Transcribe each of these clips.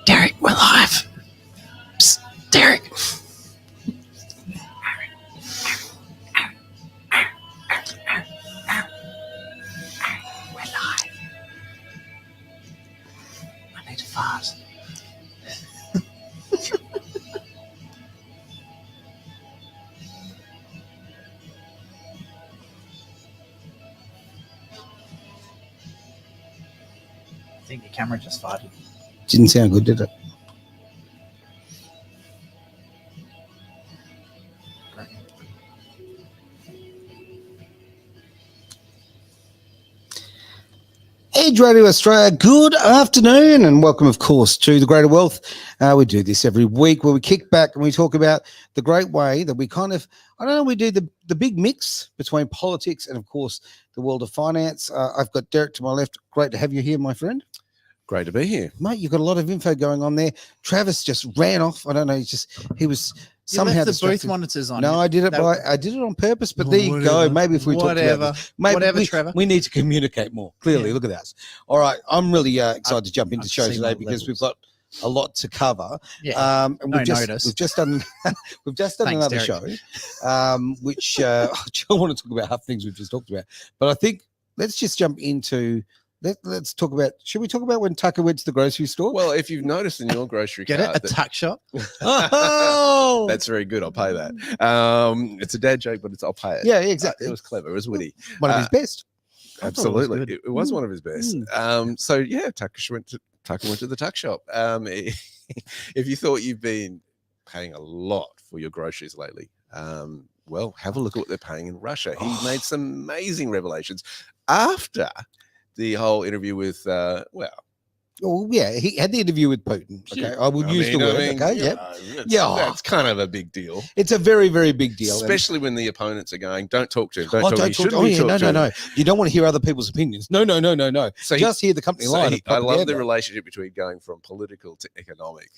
Derek, we're live. Psst, Derek. We're live. I need to fart. I think your camera just farted. Didn't sound good, did it? Edge Radio Australia, good afternoon and welcome, of course, to The Greater Wealth. We do this every week where we kick back and we talk about the great way that we kind of, we do the big mix between politics and, of course, the world of finance. I've got Derek to my left. Great to have you here, my friend. Great to be here. Mate, you've got a lot of info going on there. Travis just ran off. I don't know, he was somehow You left the distracted. booth monitors on. No, I did it on purpose, but there you go. Maybe if we talk about this, maybe Trevor. we need to communicate more clearly. Yeah. Look at that. All right, I'm really excited to jump into the I've show seen today my because levels. we've got a lot to cover. Yeah. And No notice. we've just done Thanks, another Derek. show, which I want to talk about half things we've just talked about. But I think let's just jump into. Let's talk about. Should we talk about when Tucker went to the grocery store? Well, if you've noticed in your grocery Get it? cart A tuck shop? Oh, that's very good. I'll pay that. It's a dad joke, but I'll pay it. yeah, exactly. It was clever. It was witty. One of his best. I thought it was Absolutely. good. It was one of his best. So yeah, Tucker went to the tuck shop. If you thought you've been paying a lot for your groceries lately, well, have a look at what they're paying in Russia. He made some amazing revelations after the whole interview with Oh, yeah, he had the interview with Putin. Okay, I would use the word. Okay, yeah. That's kind of a big deal. It's a very, very big deal. Especially when the opponents are going, don't talk to him. Oh, don't talk. Oh, yeah, no. You don't want to hear other people's opinions. No. So Just hear the company line. I love the relationship between going from political to economic,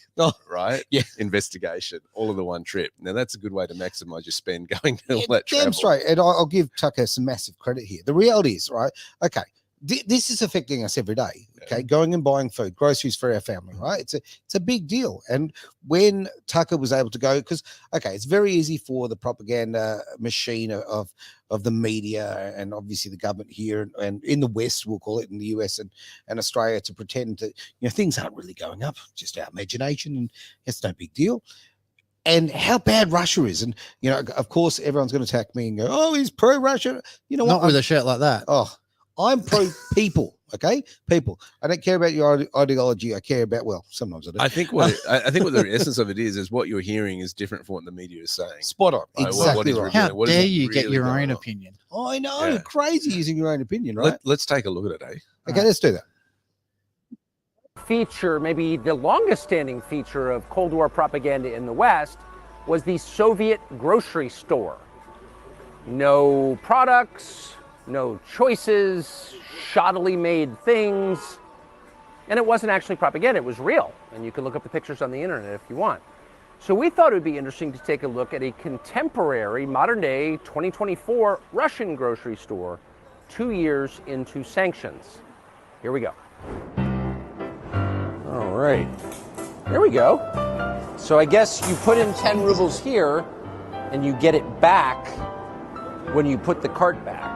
right? Yeah. Investigation, all in the one trip. Now, that's a good way to maximize your spend going to all that travel. Damn straight. And I'll give Tucker some massive credit here. The reality is, right, okay, this is affecting us every day, okay? Going and buying food, groceries for our family, right? It's a big deal. And when Tucker was able to go, because, okay, it's very easy for the propaganda machine of the media and obviously the government here and in the West, we'll call it, in the US and Australia, to pretend that, things aren't really going up, just our imagination, and it's no big deal. And how bad Russia is. And, of course, everyone's going to attack me and go, oh, he's pro-Russia. You know what? Not with a shirt like that. Oh, I'm pro people, okay? People. I don't care about your ideology. I care about, well, sometimes I do. I think what the essence of it is what you're hearing is different from what the media is saying. Spot on. Right, Exactly what is right. How what is dare you get really your going own on? opinion? I know. Yeah. Crazy using your own opinion, right? Let's take a look at it, eh? Okay, let's do that. Feature, maybe the longest standing feature of Cold War propaganda in the West, was the Soviet grocery store. No products, no choices, shoddily made things. And it wasn't actually propaganda, it was real. And you can look up the pictures on the internet if you want. So we thought it would be interesting to take a look at a contemporary, modern day, 2024 Russian grocery store 2 years into sanctions. Here we go. All right, here we go. So I guess you put in 10 rubles here and you get it back when you put the cart back.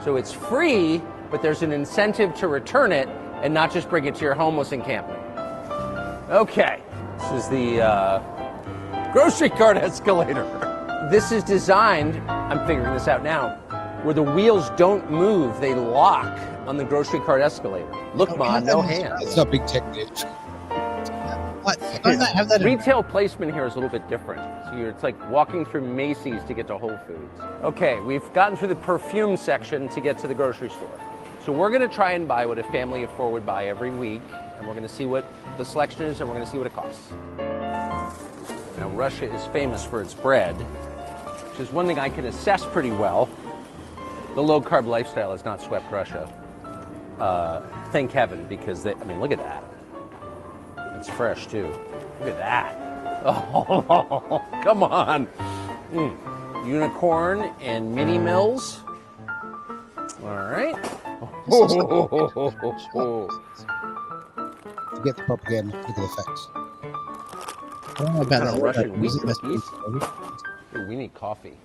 So it's free, but there's an incentive to return it and not just bring it to your homeless encampment. Okay, this is the grocery cart escalator. This is designed, I'm figuring this out now, where the wheels don't move, they lock on the grocery cart escalator. Look, Mon, no hands. It's not big tech there. What? Don't they have that in Retail placement here is a little bit different. So it's like walking through Macy's to get to Whole Foods. Okay, we've gotten through the perfume section to get to the grocery store. So we're gonna try and buy what a family of four would buy every week, and we're gonna see what the selection is, and we're gonna see what it costs. Now, Russia is famous for its bread, which is one thing I can assess pretty well. The low-carb lifestyle has not swept Russia. Thank heaven, because look at that. It's fresh too. Look at that. Oh, come on. Unicorn and mini mills. All right. Forget the propaganda. Look at the facts. I don't know about Kind of that. Russian wheat Is it cookies. best- Ooh, we need coffee,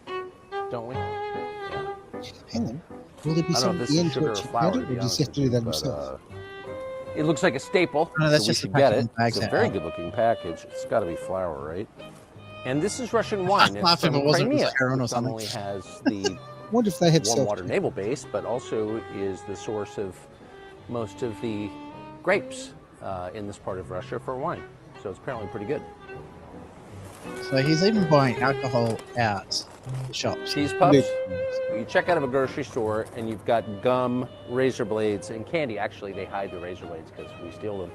don't we? Hang on. Will there be I don't know some if at this the is end to sugar or it you flour, add to it, or be does honest he have to with do that you, but, himself? it looks like a staple. No, that's so just we the should get packaging it. bags It's a that very are- good-looking package. It's got to be flour, right? And this is Russian wine. It's laugh if from it wasn't, it was Crimea, heroin or which not something. only has the I wonder if they had warm water self. naval base, but also is the source of most of the grapes in this part of Russia for wine. So it's apparently pretty good. So he's even buying alcohol out the shops. Cheese puffs. You check out of a grocery store and you've got gum, razor blades, and candy. Actually, they hide the razor blades because we steal them.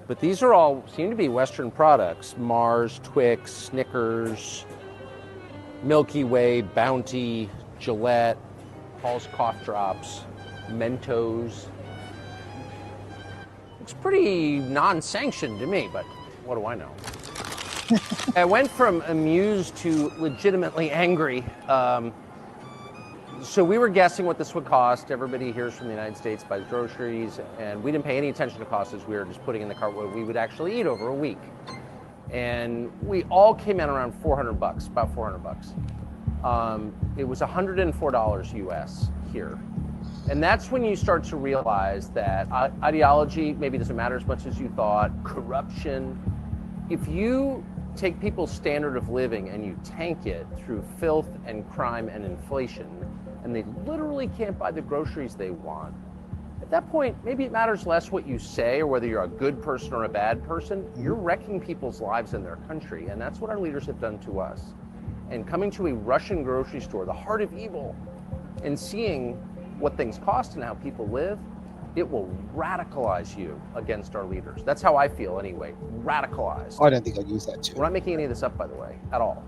But these are all seem to be Western products: Mars, Twix, Snickers, Milky Way, Bounty, Gillette, Paul's Cough Drops, Mentos. Looks pretty non-sanctioned to me, but what do I know? I went from amused to legitimately angry. So we were guessing what this would cost. Everybody hears from the United States buys groceries, and we didn't pay any attention to costs as we were just putting in the cart what we would actually eat over a week. And we all came in around $400, about $400. It was $104 US here. And that's when you start to realize that ideology maybe doesn't matter as much as you thought, corruption. If you take people's standard of living and you tank it through filth and crime and inflation, and they literally can't buy the groceries they want, at that point, maybe it matters less what you say or whether you're a good person or a bad person. You're wrecking people's lives in their country, and that's what our leaders have done to us. And coming to a Russian grocery store, the heart of evil, and seeing what things cost and how people live, it will radicalize you against our leaders. That's how I feel anyway, radicalized. I don't think I'd use that too. We're not making any of this up, by the way, at all.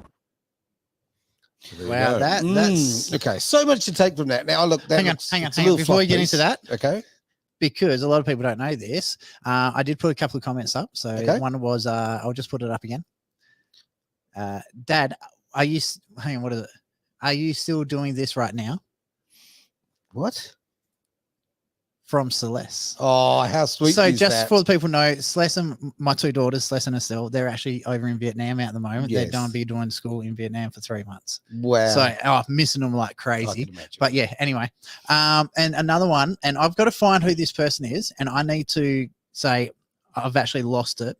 Wow, that's okay. So much to take from that. Now, look, that hang on, looks- hang on, it's a hang on. little Before we fluff get piece. into that, Okay. because a lot of people don't know this, I did put a couple of comments up. So Okay. one was, I'll just put it up again. Dad, are you? Hang on, what is it? Are you still doing this right now? What? From Celeste. Oh, how sweet So is just that? for the people know, Celeste and my two daughters, Celeste and Estelle, they're actually over in Vietnam at the moment. Yes. They're going to be doing school in Vietnam for 3 months. Wow. So I'm missing them like I crazy. can imagine. But yeah, anyway. And another one, and I've got to find who this person is, and I need to say I've actually lost it.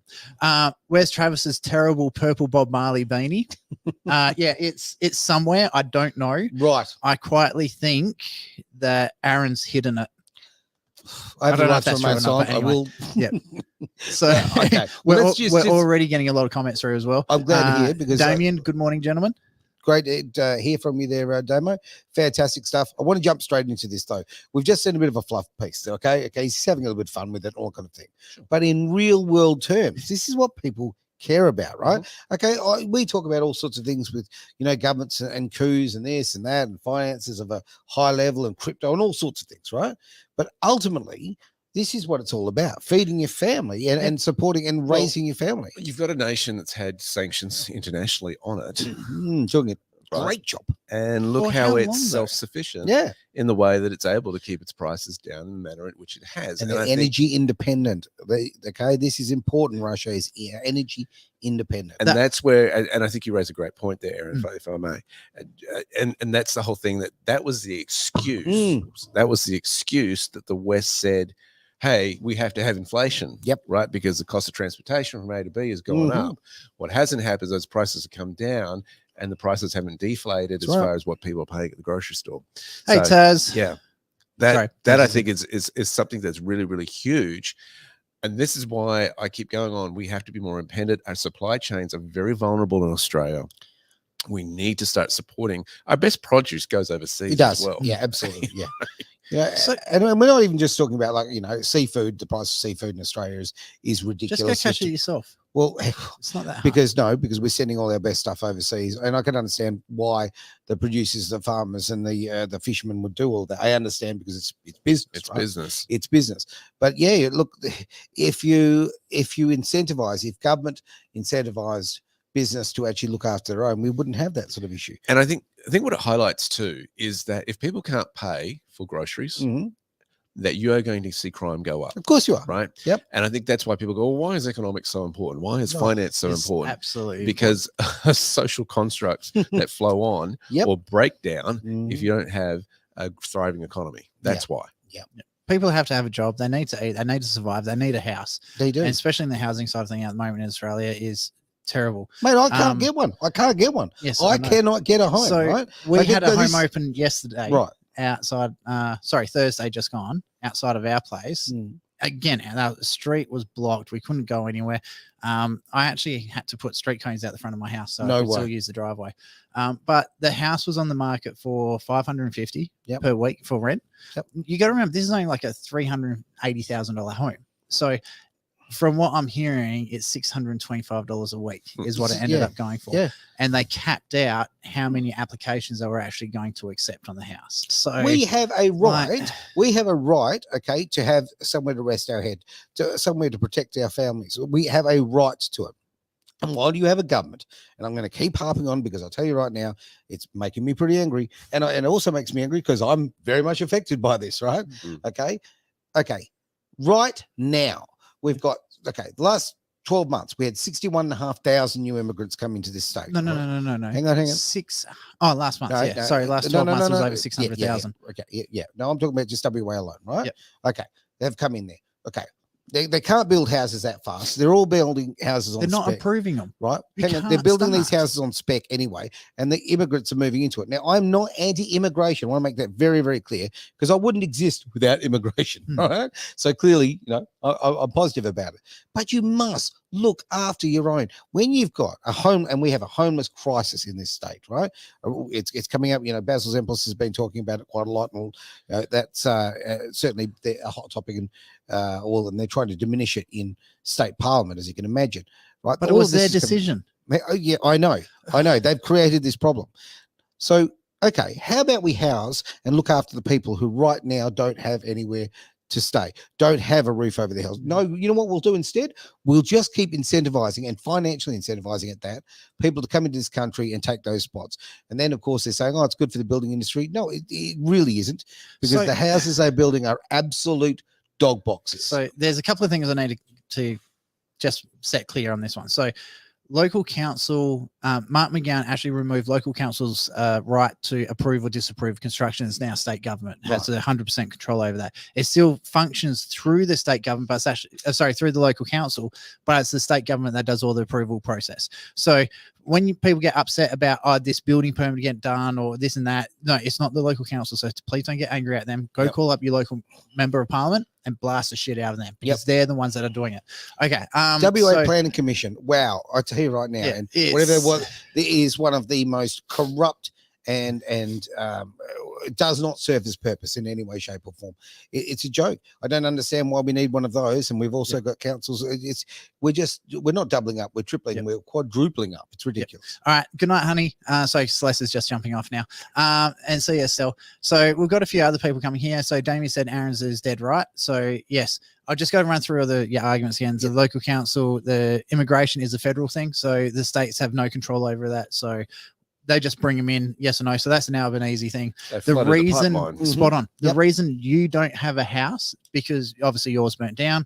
Where's Travis's terrible purple Bob Marley beanie? Yeah, it's somewhere. I don't know. Right. I quietly think that Aaron's hidden it. I have don't the know right if to that's remain true or not, silent. but I anyway. will. So Okay. we're, Well, al- let's just- we're just- already getting a lot of comments through as well. I'm glad to hear because Damien, good morning, gentlemen. great to hear from you there, Damo. Fantastic stuff. I want to jump straight into this though. We've just seen a bit of a fluff piece. Okay. He's having a little bit of fun with it, all kind of thing. But in real world terms, this is what people care about, right? Okay. We talk about all sorts of things with, governments and coups and this and that and finances of a high level and crypto and all sorts of things, right? But ultimately, this is what it's all about: feeding your family and supporting and Well, raising your family. You've got a nation that's had sanctions internationally on it, Doing a Right. great job. and look For how how it's long, though? self-sufficient Yeah. in the way that it's able to keep its prices down in the manner in which it has. And And they're I think- energy independent. Okay, this is important. Russia is energy independent. and that's where, and I think you raise a great point there, Aaron, if I may, and that's the whole thing, that was the excuse. That was the excuse that the West said, hey, we have to have inflation. Yep. Right. Because the cost of transportation from A to B has gone Mhm. up. What hasn't happened is those prices have come down and the prices haven't deflated That's as right. far as what people are paying at the grocery store. Hey, So, Taz. yeah. Sorry. That I think is something that's really, really huge. And this is why I keep going on. We have to be more independent. Our supply chains are very vulnerable in Australia. We need to start supporting. Our best produce goes overseas It does. as well. Yeah, absolutely. Yeah. Yeah, So- and we're not even just talking about seafood. The price of seafood in Australia is Just ridiculous. go catch it yourself. Well, It's not that hard. because we're sending all our best stuff overseas, and I can understand why the producers, the farmers, and the fishermen would do all that. I understand because it's business. It's right? business. It's business. But yeah, look, if you incentivize, if government incentivized business to actually look after their own, we wouldn't have that sort of issue. And I think what it highlights too is that if people can't pay for groceries, Mhm. that you are going to see crime go up, Of course you are. right? Yep. And I think that's why people go, well, why is economics so important? Why is No, finance so It's important? absolutely Because social constructs that flow on Yep. or break down if Mhm. you don't have a thriving economy. That's why. people have to have a job. They need to eat. They need to survive. They need a house. They do. And especially in the housing side of thing at the moment in Australia is terrible. Mate, I can't um, get one. I can't get one. Yes, I know. cannot get a home, So right? we Like, had a but home this- open yesterday Right. outside, Thursday just gone, outside of our place. Mm. Again, our street was blocked. We couldn't go anywhere. I actually had to put street cones out the front of my house so No I could still way. use the driveway. But the house was on the market for $550 Yep. per week for rent. Yep. You got to remember, this is only like a $380,000 home. So from what I'm hearing, it's $625 a week is what it ended Yeah. up going for. Yeah. And they capped out how many applications they were actually going to accept on the house. So We have a like- right. We have a right, okay, to have somewhere to rest our head, to somewhere to protect our families. We have a right to it. And while you have a government, and I'm going to keep harping on because I'll tell you right now, it's making me pretty angry, and it also makes me angry because I'm very much affected by this. Right? Mm. Okay. Right now, we've got the last 12 months we had 61,500 new immigrants come into this state. no. Hang on. Last month. No, Yeah. no, Sorry, last no, 12 no, months no, was no. over 600,000. Yeah. No, I'm talking about just WA alone, right? Yep. Okay, they've come in there. Okay, they can't build houses that fast. They're all building houses on They're not spec, approving them. right? You Hang on, they're can't building these start. houses on spec anyway, and the immigrants are moving into it. Now, I'm not anti-immigration. I want to make that very, very clear because I wouldn't exist without immigration. Hmm. Right? So clearly, I'm positive about it. But you must look after your own. When you've got a home, and we have a homeless crisis in this state, right? It's coming up. Basil Zemplis has been talking about it quite a lot, and that's certainly a hot topic, and they're trying to diminish it in state parliament, as you can imagine, right? But it All was of this their is coming- decision. Oh, yeah, I know. They've created this problem. So, okay, how about we house and look after the people who right now don't have anywhere to stay, don't have a roof over their heads? No, you know what we'll do instead? We'll just keep incentivizing and financially incentivizing at that people to come into this country and take those spots. And then, of course, they're saying, oh, it's good for the building industry. No, it really isn't, because So- the houses they're building are absolute dog boxes. So there's a couple of things I need to just set clear on this one. So local council, Mark McGowan actually removed local council's right to approve or disapprove construction. It's now state government has 100% control over that. It still functions through the state government, but it's actually through the local council, but it's the state government that does all the approval process. So when people get upset about this building permit get done or this and that, no, it's not the local council. So please don't get angry at them. Go Yep. call up your local member of parliament and blast the shit out of them because they're the ones that are doing it. Okay. WA so- Planning Commission. Wow, I tell you right now, Yeah, and it's- whatever it was, it is one of the most corrupt and it does not serve its purpose in any way, shape, or form. It's a joke. I don't understand why we need one of those, and we've also got councils. We're not doubling up, we're tripling, Yep. we're quadrupling up. It's ridiculous. All right. Good night, honey. So Celeste is just jumping off now. And see you, Estelle. So we've got a few other people coming here. So Damien said Aaron's is dead right. So yes, I'll just go run through all the arguments again. The local council, the immigration is a federal thing. So the states have no control over that. So they just bring them in, yes or no. So that's an Albanese thing. They The flooded reason, pipeline. spot on. The Yep. reason you don't have a house, because obviously yours burnt down,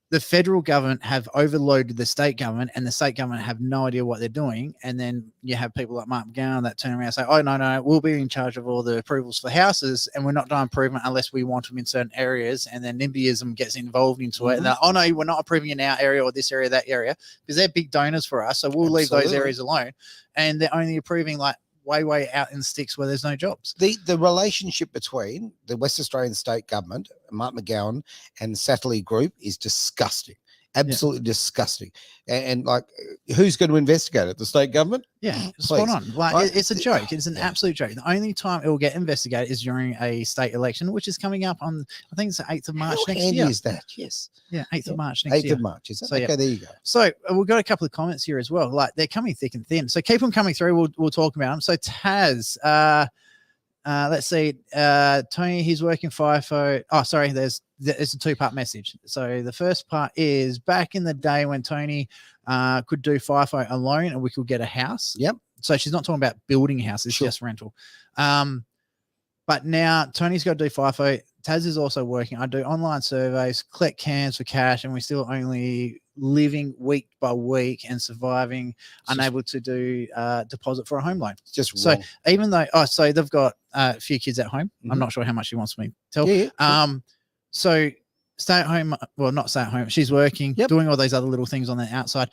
the federal government have overloaded the state government, and the state government have no idea what they're doing. And then you have people like Mark McGowan that turn around and say, oh, no, we'll be in charge of all the approvals for houses, and we're not doing improvement unless we want them in certain areas. And then NIMBYism gets involved into it. And they're, oh, no, we're not approving in our area or this area, that area, because they're big donors for us. So we'll leave those Absolutely. areas alone. And they're only approving like way out in the sticks where there's no jobs. The relationship between the West Australian state government, Mark McGowan, and the Satterley Group is disgusting. Absolutely disgusting. And like, who's going to investigate it? The state government? Yeah, spot Please. on. Like Right? it's a joke. It's an absolute joke. The only time it will get investigated is during a state election, which is coming up on, I think it's the 8th of March How next handy year. is that? Yes. Yeah, 8th of March next 8th year. of March, is it? So, Okay, yeah. there you go. So we've got a couple of comments here as well. Like they're coming thick and thin. So keep them coming through. We'll talk about them. So Taz, let's see. Tony, he's working FIFO. Oh, sorry. There's a two-part message. So the first part is back in the day when Tony could do FIFO alone and we could get a house. Yep. So she's not talking about building a house. It's Sure. just rental. But now Tony's got to do FIFO. Taz is also working. I do online surveys, collect cans for cash, and we're still only living week by week and surviving, unable to do deposit for a home loan. It's just So wrong. even though, so they've got a few kids at home. I'm Mhm. not sure how much she wants me to tell. Yeah, yeah. So stay at home, well, not stay at home. She's working, Yep. doing all these other little things on the outside.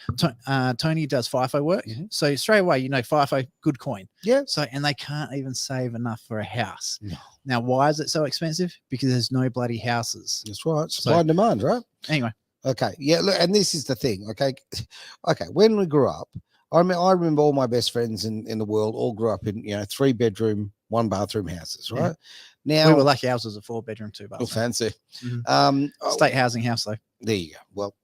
Tony does FIFO work. Mhm. So straight away, FIFO, good coin. Yeah. So, and they can't even save enough for a house. No. Now, why is it so expensive? Because there's no bloody houses. That's right. Supply and demand, right? Anyway, Okay. Yeah. Look, and this is the thing. Okay. Okay. When we grew up, I remember all my best friends in the world all grew up in 3-bedroom, 1-bathroom houses, Yeah. right? Now we were lucky ours was a 4-bedroom, 2 oh, bathroom. fancy. Mhm. State housing house, though. There you go. Well,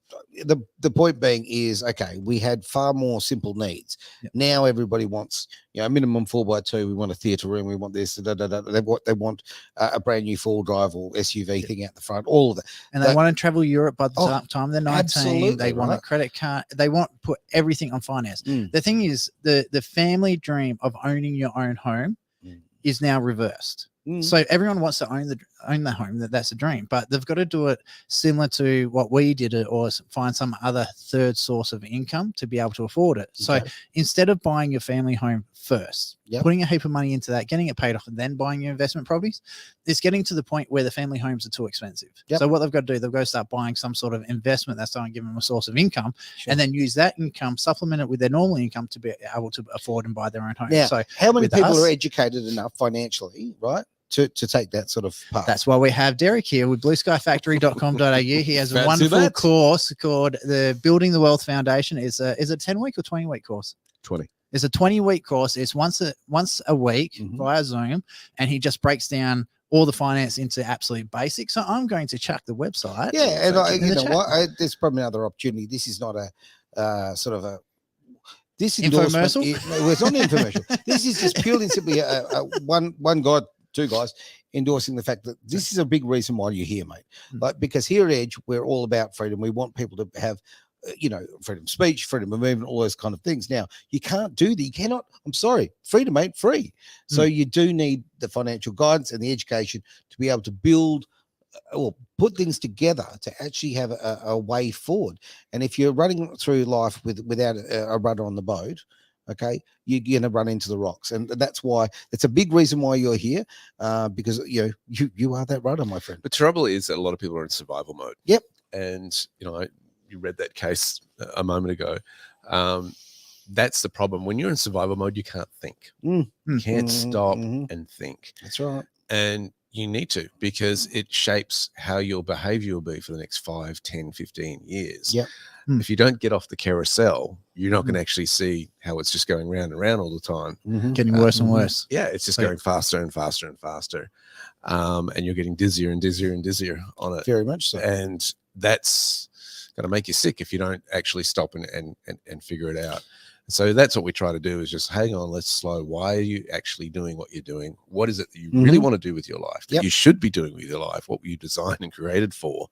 the point being is, okay, we had far more simple needs. Yep. Now everybody wants, a minimum 4x2. We want a theatre room. We want this. They want a brand new 4-drive or SUV thing out the front. All of that. And they That- want to travel Europe by the Oh, time they're 19. absolutely, They want a right. credit card. They want to put everything on finance. Mm. The thing is, the family dream of owning your own home Mm. is now reversed. Mm. So everyone wants to own the home. That's a dream, but they've got to do it similar to what we did, or find some other third source of income to be able to afford it. So Okay. instead of buying your family home first, Yep. putting a heap of money into that, getting it paid off, and then buying your investment properties, it's getting to the point where the family homes are too expensive. Yep. So what they've got to do, they've got to start buying some sort of investment that's going to give them a source of income, Sure. and then use that income, supplement it with their normal income to be able to afford and buy their own home. Now, So how many with people us- are educated enough financially, right, to take that sort of path? that's why we have Derek here with blueskyfactory.com.au. He has a Fancy wonderful that. course called the Building the Wealth Foundation. Is a 10-week or 20-week course? 20. It's a 20-week course. It's once a week Mhm. via Zoom, and he just breaks down all the finance into absolute basics. So I'm going to chuck the website. Yeah, and in you the know chat. what? There's probably another opportunity. This is not a sort of a this endorsement. Infomercial? Well, it's not an infomercial. This is just purely and simply a one guy, 2 guys endorsing the fact that this is a big reason why you're here, mate. Mm. Like, because here at Edge, we're all about freedom. We want people to have freedom of speech, freedom of movement, all those kind of things. Now, you can't do that. You cannot. I'm sorry, freedom ain't free. So you do need the financial guidance and the education to be able to build or put things together to actually have a way forward. And if you're running through life without a rudder on the boat, okay, you're going to run into the rocks. And that's why it's a big reason why you're here, because you are that rudder, my friend. The trouble is that a lot of people are in survival mode. Yep. And you read that case a moment ago. That's the problem. When you're in survival mode, you can't think. You can't stop and think. That's right. And you need to, because it shapes how your behavior will be for the next 5, 10, 15 years. Yep. If you don't get off the carousel, you're not going to actually see how it's just going round and round all the time. Getting worse and worse. Yeah, it's just So- going faster and faster and faster. And you're getting dizzier and dizzier and dizzier on it. Very much so. And that's going to make you sick if you don't actually stop and figure it out. So that's what we try to do, is just hang on, let's slow. Why are you actually doing what you're doing? What is it that you really want to do with your life, that Yep. you should be doing with your life? What were you designed and created for?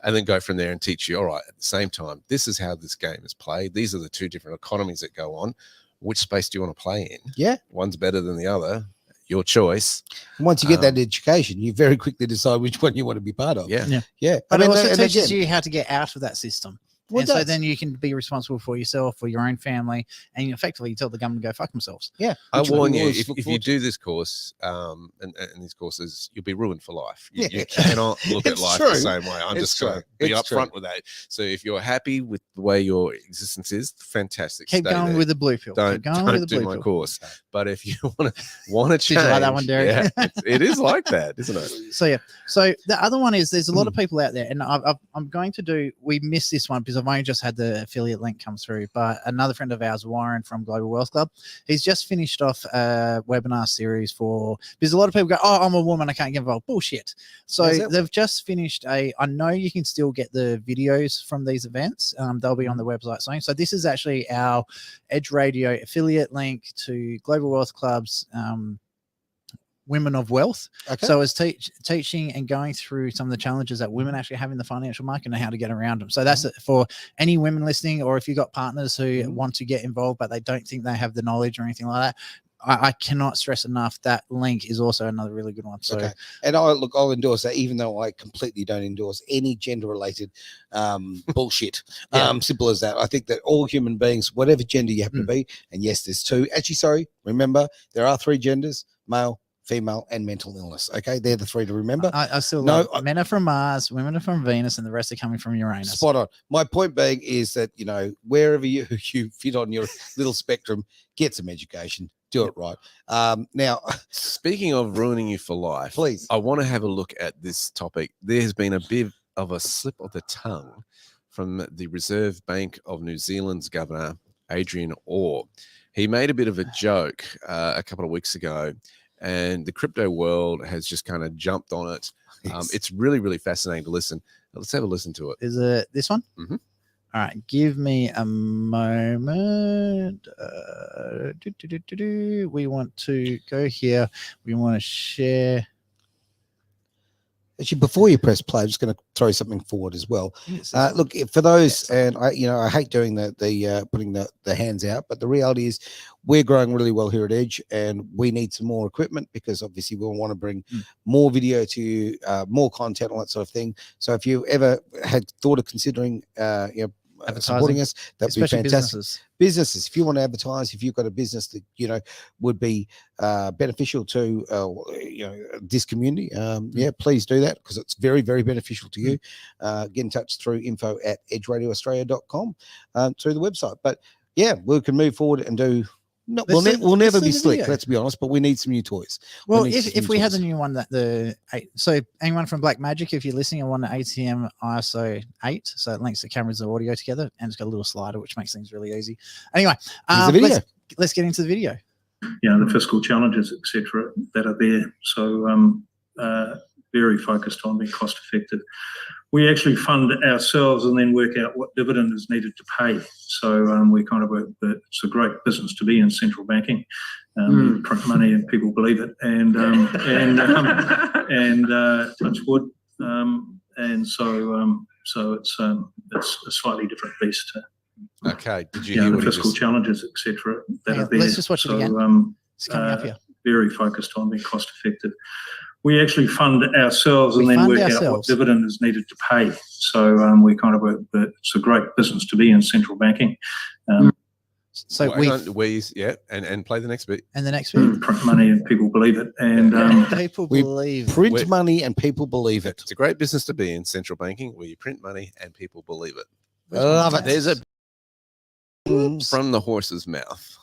And then go from there and teach you, all right, at the same time, this is how this game is played. These are the 2 different economies that go on. Which space do you want to play in? Yeah. One's better than the other. Your choice. And once you get that education, you very quickly decide which one you want to be part of. Yeah. Yeah. But it also and teaches again, you how to get out of that system. well, And so that's- then you can be responsible for yourself, for your own family, and effectively you tell the government to go fuck themselves. yeah, I which we warn you, always if look you forward to. do this course and these courses, you'll be ruined for life. You Yeah. cannot look at It's life true. the same way. I'm It's just going true. to be It's upfront true. with that. So if you're happy with the way your existence is, fantastic. Keep Stay going there. with the blue pill. Don't, Keep going with don't the do blue my pill. course. But if you want to Did you change, like that one, Derek? yeah, it is like that, isn't it? So yeah. So the other one is there's a lot of people out there, and I'm going to do. We missed this one because I've only just had the affiliate link come through. But another friend of ours, Warren from Global Wealth Club, he's just finished off a webinar series for, because a lot of people go, "Oh, I'm a woman, I can't get involved." Bullshit. So Is it? they've just finished I know you can still get the videos from these events. They'll be on the website soon. So this is actually our Edge Radio affiliate link to Global Wealth Club's Women of Wealth. Okay. So it's teaching and going through some of the challenges that women actually have in the financial market and how to get around them. So that's it for any women listening, or if you've got partners who want to get involved but they don't think they have the knowledge or anything like that. I cannot stress enough that link is also another really good one. So Okay. And I'll endorse that, even though I completely don't endorse any gender related bullshit. Yeah. Simple as that. I think that all human beings, whatever gender you happen to be, and yes, there's two. Actually, sorry, remember there are three genders: male, female, and mental illness. Okay, they're the three to remember. I still No, love men are from Mars, women are from Venus, and the rest are coming from Uranus. Spot on. My point being is that, wherever you fit on your little spectrum, get some education, do it right. Now, Speaking of ruining you for life, please. I want to have a look at this topic. There has been a bit of a slip of the tongue from the Reserve Bank of New Zealand's governor, Adrian Orr. He made a bit of a joke a couple of weeks ago, and the crypto world has just kind of jumped on it. Yes. It's really, really fascinating to listen. Let's have a listen to it. Is it this one? Mhm. All right, give me a moment. We want to go here. We want to share. Actually, before you press play, I'm just going to throw something forward as well. Look, for those, and I hate doing the putting the hands out, but the reality is we're growing really well here at Edge, and we need some more equipment because obviously we want to bring more video to you, more content, all that sort of thing. So if you ever had thought of considering, supporting us, that'd be especially fantastic. Businesses, if you want to advertise, if you've got a business that would be beneficial to this community, please do that, because it's very, very beneficial to you. Get in touch through info@edgeradioaustralia.com through the website. But yeah, we can move forward and do. No, we'll never be slick, let's be honest, but we need some new toys. Well, if we had the new one, so anyone from Black Magic, if you're listening, I want an ATM ISO 8, so it links the cameras and the audio together, and it's got a little slider which makes things really easy. Anyway, the video. Let's get into the video. The fiscal challenges, etc., that are there. So very focused on being cost effective. We actually fund ourselves and then work out what dividend is needed to pay. So we kind of work that it's a great business to be in central banking. You print money and people believe it, and touch wood. And so it's a slightly different beast. Okay, did you hear the what fiscal challenges, etc., that are there? Let's just watch it again. It's coming up here. Very focused on being cost effective. We actually fund ourselves and then work out what dividend is needed to pay. So we kind of work that it's a great business to be in central banking. So and play the next bit. And the next bit, print money and people believe it, and people believe print money and people believe it. It's a great business to be in central banking, where you print money and people believe it. I love it. There's a from the horse's mouth.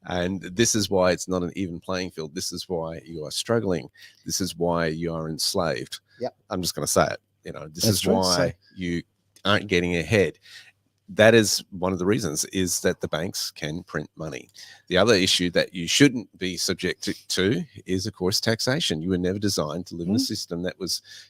And this is why it's not an even playing field. This is why you are struggling. This is why you are enslaved. Yep. I'm just going to say it. This That's is true. why you aren't getting ahead. That is one of the reasons, is that the banks can print money. The other issue that you shouldn't be subjected to is, of course, taxation. You were never designed to live in a system that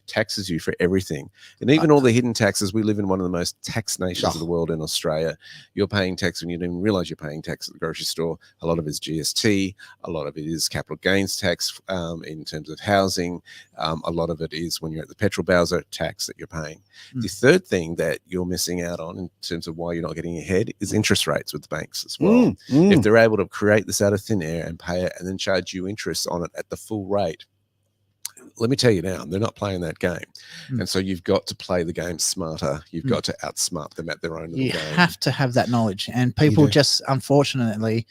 taxes you for everything. And even all the hidden taxes, we live in one of the most taxed nations of the world in Australia. You're paying tax when you don't even realize you're paying tax at the grocery store. A lot of it is GST. A lot of it is capital gains tax in terms of housing. A lot of it is when you're at the petrol bowser, tax that you're paying. The third thing that you're missing out on in terms of why you're not getting ahead is interest rates with the banks as well. If they're able to create this out of thin air and pay it and then charge you interest on it at the full rate, let me tell you now, they're not playing that game. And so you've got to play the game smarter. You've got to outsmart them at their own little game. You have to have that knowledge. And people just, unfortunately,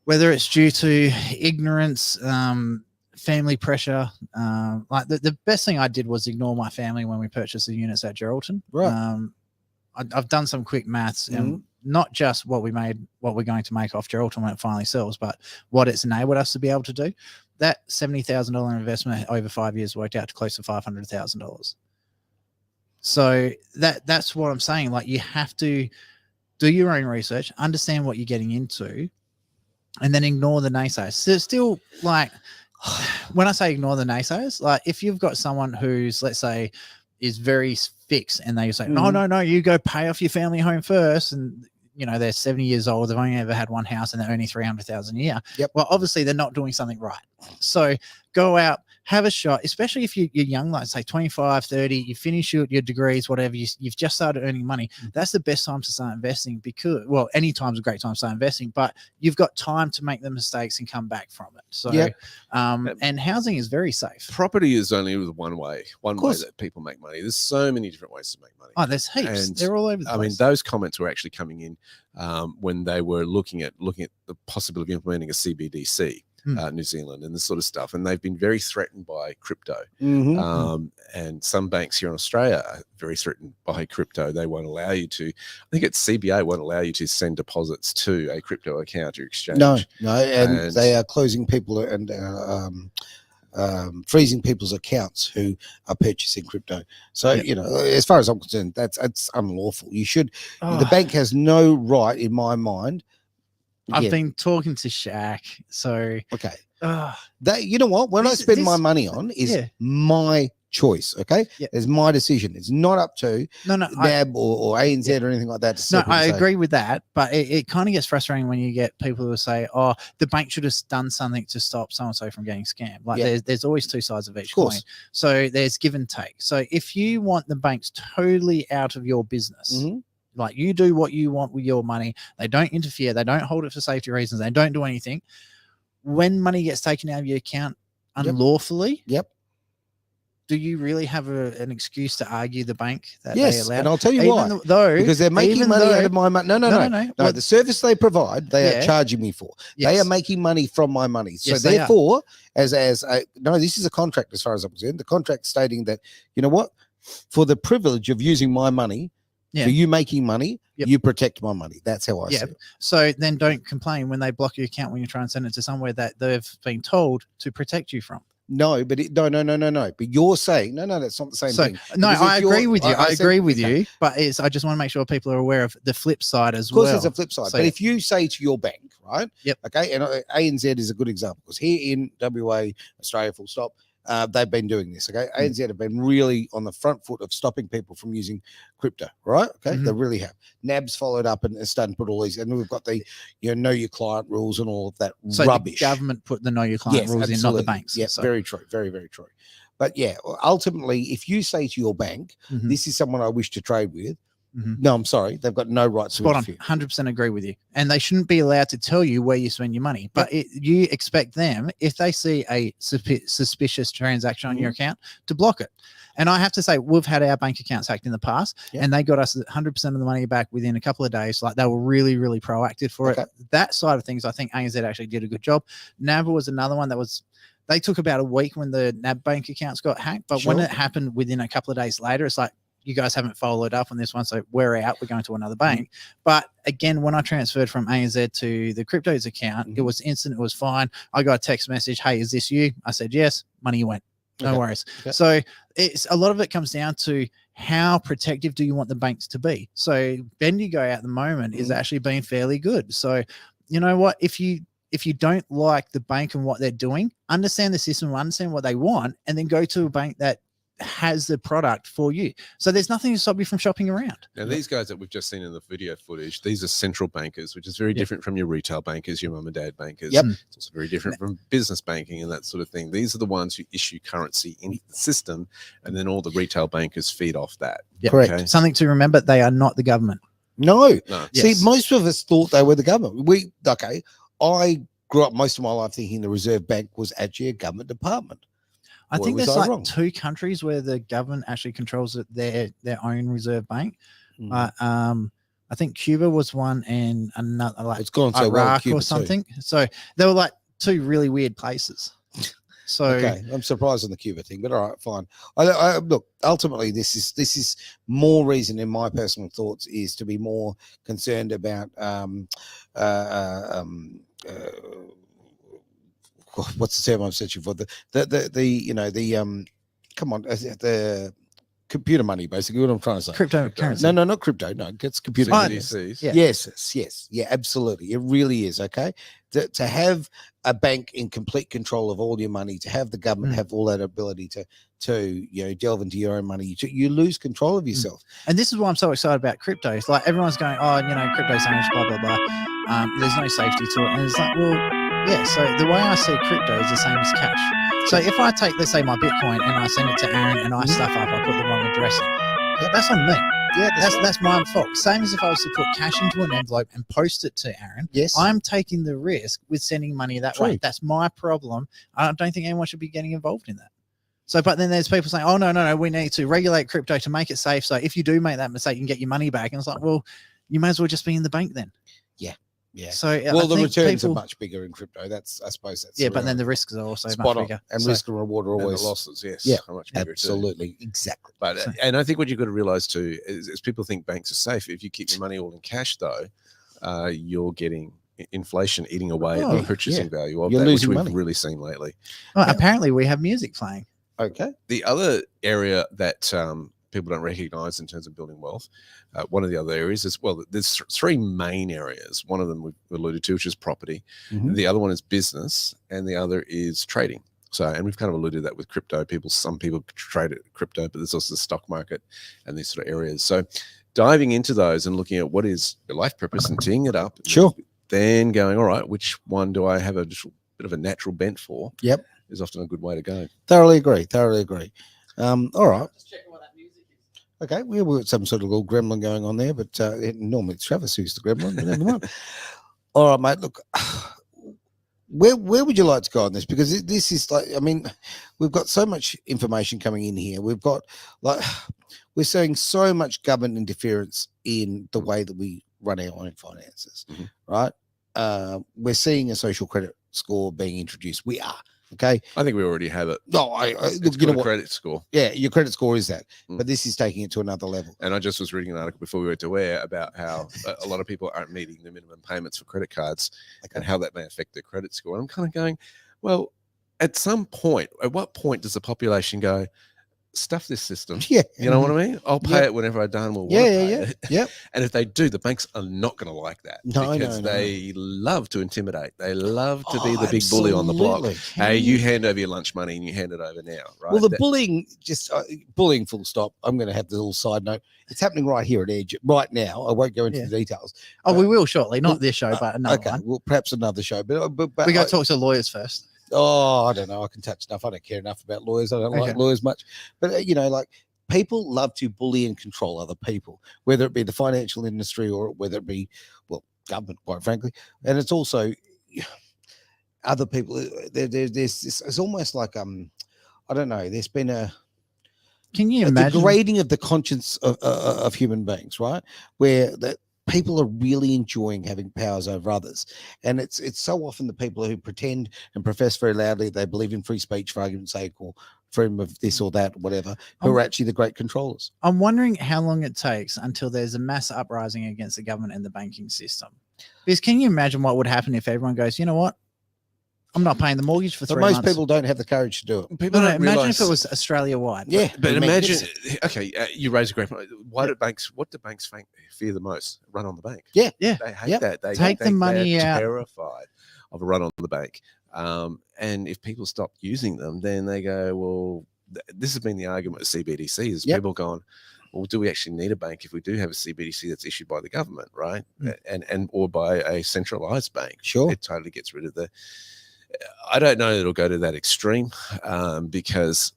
whether it's due to ignorance, family pressure, like the best thing I did was ignore my family when we purchased the units at Geraldton. Right. I've done some quick maths, and not just what we're going to make off Geraldton when it finally sells, but what it's enabled us to be able to do. That $70,000 investment over 5 years worked out to close to $500,000. So that's what I'm saying. Like, you have to do your own research, understand what you're getting into, and then ignore the naysayers. So still, like, when I say ignore the naysayers, like if you've got someone who's, let's say, is very fixed, and they say, no, you go pay off your family home first, and they're 70 years old, they've only ever had one house, and they're earning $300,000 a year. Yep. Well, obviously they're not doing something right. So go out, have a shot, especially if you're young, like say 25, 30, you finish your degrees, whatever, you've just started earning money. That's the best time to start investing because, well, any time's a great time to start investing, but you've got time to make the mistakes and come back from it. So, and housing is very safe. Property is only one way that people make money. There's so many different ways to make money. Oh, there's heaps. And, they're all over the place. I mean, those comments were actually coming in when they were looking at the possibility of implementing a CBDC. New Zealand and this sort of stuff, and they've been very threatened by crypto. And some banks here in Australia are very threatened by crypto. They won't allow you to. I think it's CBA won't allow you to send deposits to a crypto account or exchange. No, and they are closing people and freezing people's accounts who are purchasing crypto. So as far as I'm concerned, that's unlawful. You should. The bank has no right, in my mind. I've been talking to Shaq, so okay. That you know what? When I spend my money on is my choice. Okay, it's my decision. It's not up to NAB or ANZ or anything like that. No, I agree with that, but it kind of gets frustrating when you get people who say, "Oh, the bank should have done something to stop so and so from getting scammed." Like there's always two sides of each coin. So there's give and take. So if you want the banks totally out of your business. Like you do what you want with your money. They don't interfere. They don't hold it for safety reasons. They don't do anything. When money gets taken out of your account unlawfully, do you really have an excuse to argue the bank that they allow? And I'll tell you why. Because they're making money out of my money. No. The service they provide, they are charging me for. They are making money from my money. So therefore, this is a contract as far as I'm concerned. The contract stating that, you know what, for the privilege of using my money, for you making money, you protect my money. That's how I see it. So then don't complain when they block your account when you try and send it to somewhere that they've been told to protect you from. No, but no. But you're saying no. That's not the same thing. No, I agree with you. I agree with you. But I just want to make sure people are aware of the flip side as well. Of course, there's a flip side. So, but if you say to your bank, right? Okay, and ANZ is a good example because here in WA, Australia, full stop. They've been doing this. Okay, ANZ have been really on the front foot of stopping people from using crypto. Right? Okay, they really have. NAB's followed up and started to put all these, and we've got the know your client rules and all of that rubbish. The government put the know your client rules in, not the banks. Yes, very true, very very true. But ultimately, if you say to your bank, "This is someone I wish to trade with," no, I'm sorry, they've got no right to interfere. 100% agree with you. And they shouldn't be allowed to tell you where you spend your money. But you expect them, if they see a suspicious transaction on your account, to block it. And I have to say, we've had our bank accounts hacked in the past, and they got us 100% of the money back within a couple of days. Like they were really, really proactive for it. That side of things, I think ANZ actually did a good job. NAB was another one that was. They took about a week when the NAB bank accounts got hacked, but when it happened within a couple of days later, it's like, you guys haven't followed up on this one, so we're out. We're going to another bank. But again, when I transferred from ANZ to the cryptos account, it was instant. It was fine. I got a text message, "Hey, is this you?" I said, "Yes." Money went. No worries. So it's a lot of it comes down to how protective do you want the banks to be? So Bendigo at the moment is actually being fairly good. So you know what? If you don't like the bank and what they're doing, understand the system, understand what they want, and then go to a bank that has the product for you. So there's nothing to stop you from shopping around. Now, these guys that we've just seen in the video footage, these are central bankers, which is very different from your retail bankers, your mum and dad bankers. It's also very different from business banking and that sort of thing. These are the ones who issue currency in the system, and then all the retail bankers feed off that. Correct. Okay? Something to remember, they are not the government. No. See, most of us thought they were the government. I grew up most of my life thinking the Reserve Bank was actually a government department. I think there's like 2 countries where the government actually controls their own reserve bank. I think Cuba was one, and another like it's gone so Iraq well, or something. Too. So they were like 2 really weird places. So I'm surprised on the Cuba thing, but all right, fine. I look, ultimately, this is more reason in my personal thoughts is to be more concerned about what's the term I'm searching for? The computer money, basically. What I'm trying to say. Cryptocurrency. No, not crypto. No, it's computer money. Yes. Yeah, absolutely. It really is. Okay. To have a bank in complete control of all your money, to have the government have all that ability to delve into your own money, you lose control of yourself. And this is why I'm so excited about crypto. It's like everyone's going, crypto's owned, blah, blah, blah. There's no safety to it. And it's like, well, yeah, so the way I see crypto is the same as cash. So if I take, let's say, my Bitcoin and I send it to Aaron and I stuff up, I put the wrong address in. That's on me. Yeah, That's my fault. Same as if I was to put cash into an envelope and post it to Aaron. yes. I'm taking the risk with sending money that way. True. That's my problem. I don't think anyone should be getting involved in that. So, but then there's people saying, oh, no, we need to regulate crypto to make it safe. So if you do make that mistake, you can get your money back. And it's like, well, you may as well just be in the bank then. Yeah. So Well, I the think returns people, are much bigger in crypto. I suppose that's yeah, but then the risks are also spot much on. bigger. And So- risk and reward are And the always losses, yes. Yeah, are much bigger too. absolutely exactly. But So- and I think what you've got to realize too is people think banks are safe. If you keep your money all in cash, though, you're getting inflation eating away at Oh, the purchasing value of You're that, which losing we've money. really seen lately. Well, apparently we have music playing. Okay. The other area that people don't recognize in terms of building wealth, one of the other areas is, well, there's three main areas. One of them we've alluded to, which is property. Mhm. The other one is business, and the other is trading. So, and we've kind of alluded to that with crypto. Some people trade at crypto, but there's also the stock market and these sort of areas. So, diving into those and looking at what is your life purpose and teeing it up. Sure. Then going, all right, which one do I have a little bit of a natural bent for? Yep. Is often a good way to go. Thoroughly agree. All right. Okay, we've got some sort of little gremlin going on there, but normally it's Travis who's the gremlin, but never mind. All right, mate. Look, where would you like to go on this? Because this is like, I mean, we've got so much information coming in here. We've got we're seeing so much government interference in the way that we run our own finances, Mhm. right? We're seeing a social credit score being introduced. We are. Okay. I think we already have it. No, It's look, you called know a what? credit score. Yeah, your credit score is that, Mm. but this is taking it to another level. And I just was reading an article before we went to air about how a lot of people aren't meeting the minimum payments for credit cards and how that may affect their credit score. And I'm kind of going, well, at what point does the population go, stuff this system? Yeah. You know what I mean? I'll pay Yeah. it whenever I done will. Yeah. Yep. And if they do, the banks are not going to like that No, because no. they love to intimidate. They love to be Oh, the big bully on the block. absolutely. Hey, you hand over your lunch money and you hand it over now, right? Well, the That- bullying, just bullying, full stop. I'm going to have the little side note. It's happening right here at Edge right now. I won't go into Yeah. the details. Oh, we will shortly. Not this show, Uh, but another okay, one. well, perhaps another show. But We got to talk to lawyers first. I don't know. I can touch enough. I don't care enough about lawyers. I don't like Okay. lawyers much. But like people love to bully and control other people, whether it be the financial industry or whether it be, well, government, quite frankly. And it's also other people. There's this. It's almost like I don't know. There's been a Can you imagine? degrading of the conscience of human beings, right? Where that people are really enjoying having powers over others, and it's so often the people who pretend and profess very loudly they believe in free speech, for argument's sake, or freedom of this or that, or whatever, who are actually the great controllers. I'm wondering how long it takes until there's a mass uprising against the government and the banking system. Because can you imagine what would happen if everyone goes, you know what? I'm not paying the mortgage for But 3 most months. people don't have the courage to do it. People No, don't imagine realise- if it was Australia wide. Yeah, But I mean, imagine, it's- okay, you raise a great point. What do banks fear the most? Run on the bank. Yeah. Yeah. They hate Yep. that. They Take the money they're out. terrified of a run on the bank. And if people stop using them, then they go, well, this has been the argument with CBDC is Yep. people going, well, do we actually need a bank if we do have a CBDC that's issued by the government, right? Mm. And or by a centralized bank? Sure. It totally gets rid of the. I don't know that it'll go to that extreme because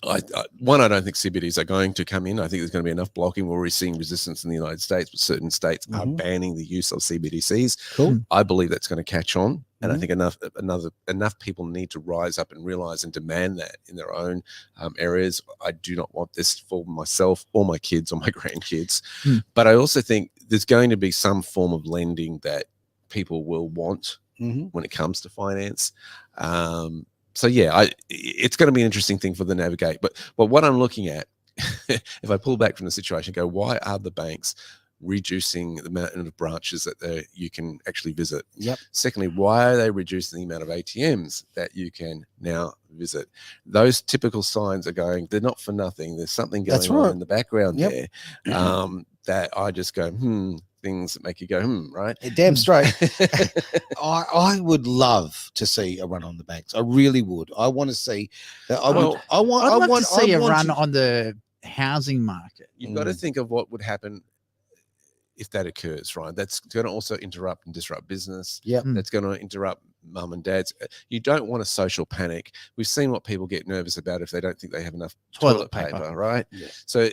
I don't think CBDs are going to come in. I think there's going to be enough blocking. We're already seeing resistance in the United States, but certain states are Mhm. banning the use of CBDCs. Cool. I believe that's going to catch on, and I Mhm. think enough people need to rise up and realize and demand that in their own areas. I do not want this for myself or my kids or my grandkids, Hmm. but I also think there's going to be some form of lending that people will want Mhm. when it comes to finance. So yeah, it's going to be an interesting thing for the navigate. But what I'm looking at, if I pull back from the situation, go, why are the banks reducing the amount of branches that you can actually visit? Yep. Secondly, why are they reducing the amount of ATMs that you can now visit? Those typical signs are going, they're not for nothing. There's something going That's on right. in the background Yep. there that I just go, things that make you go, right? Damn straight. I would love to see a run on the banks. I really would. I want to see that. I'd love want to see I a want run to- on the housing market. You've got to think of what would happen if that occurs, right? That's going to also interrupt and disrupt business. Yeah. That's going to interrupt mum and dad's. You don't want a social panic. We've seen what people get nervous about if they don't think they have enough toilet paper, right? Yeah. So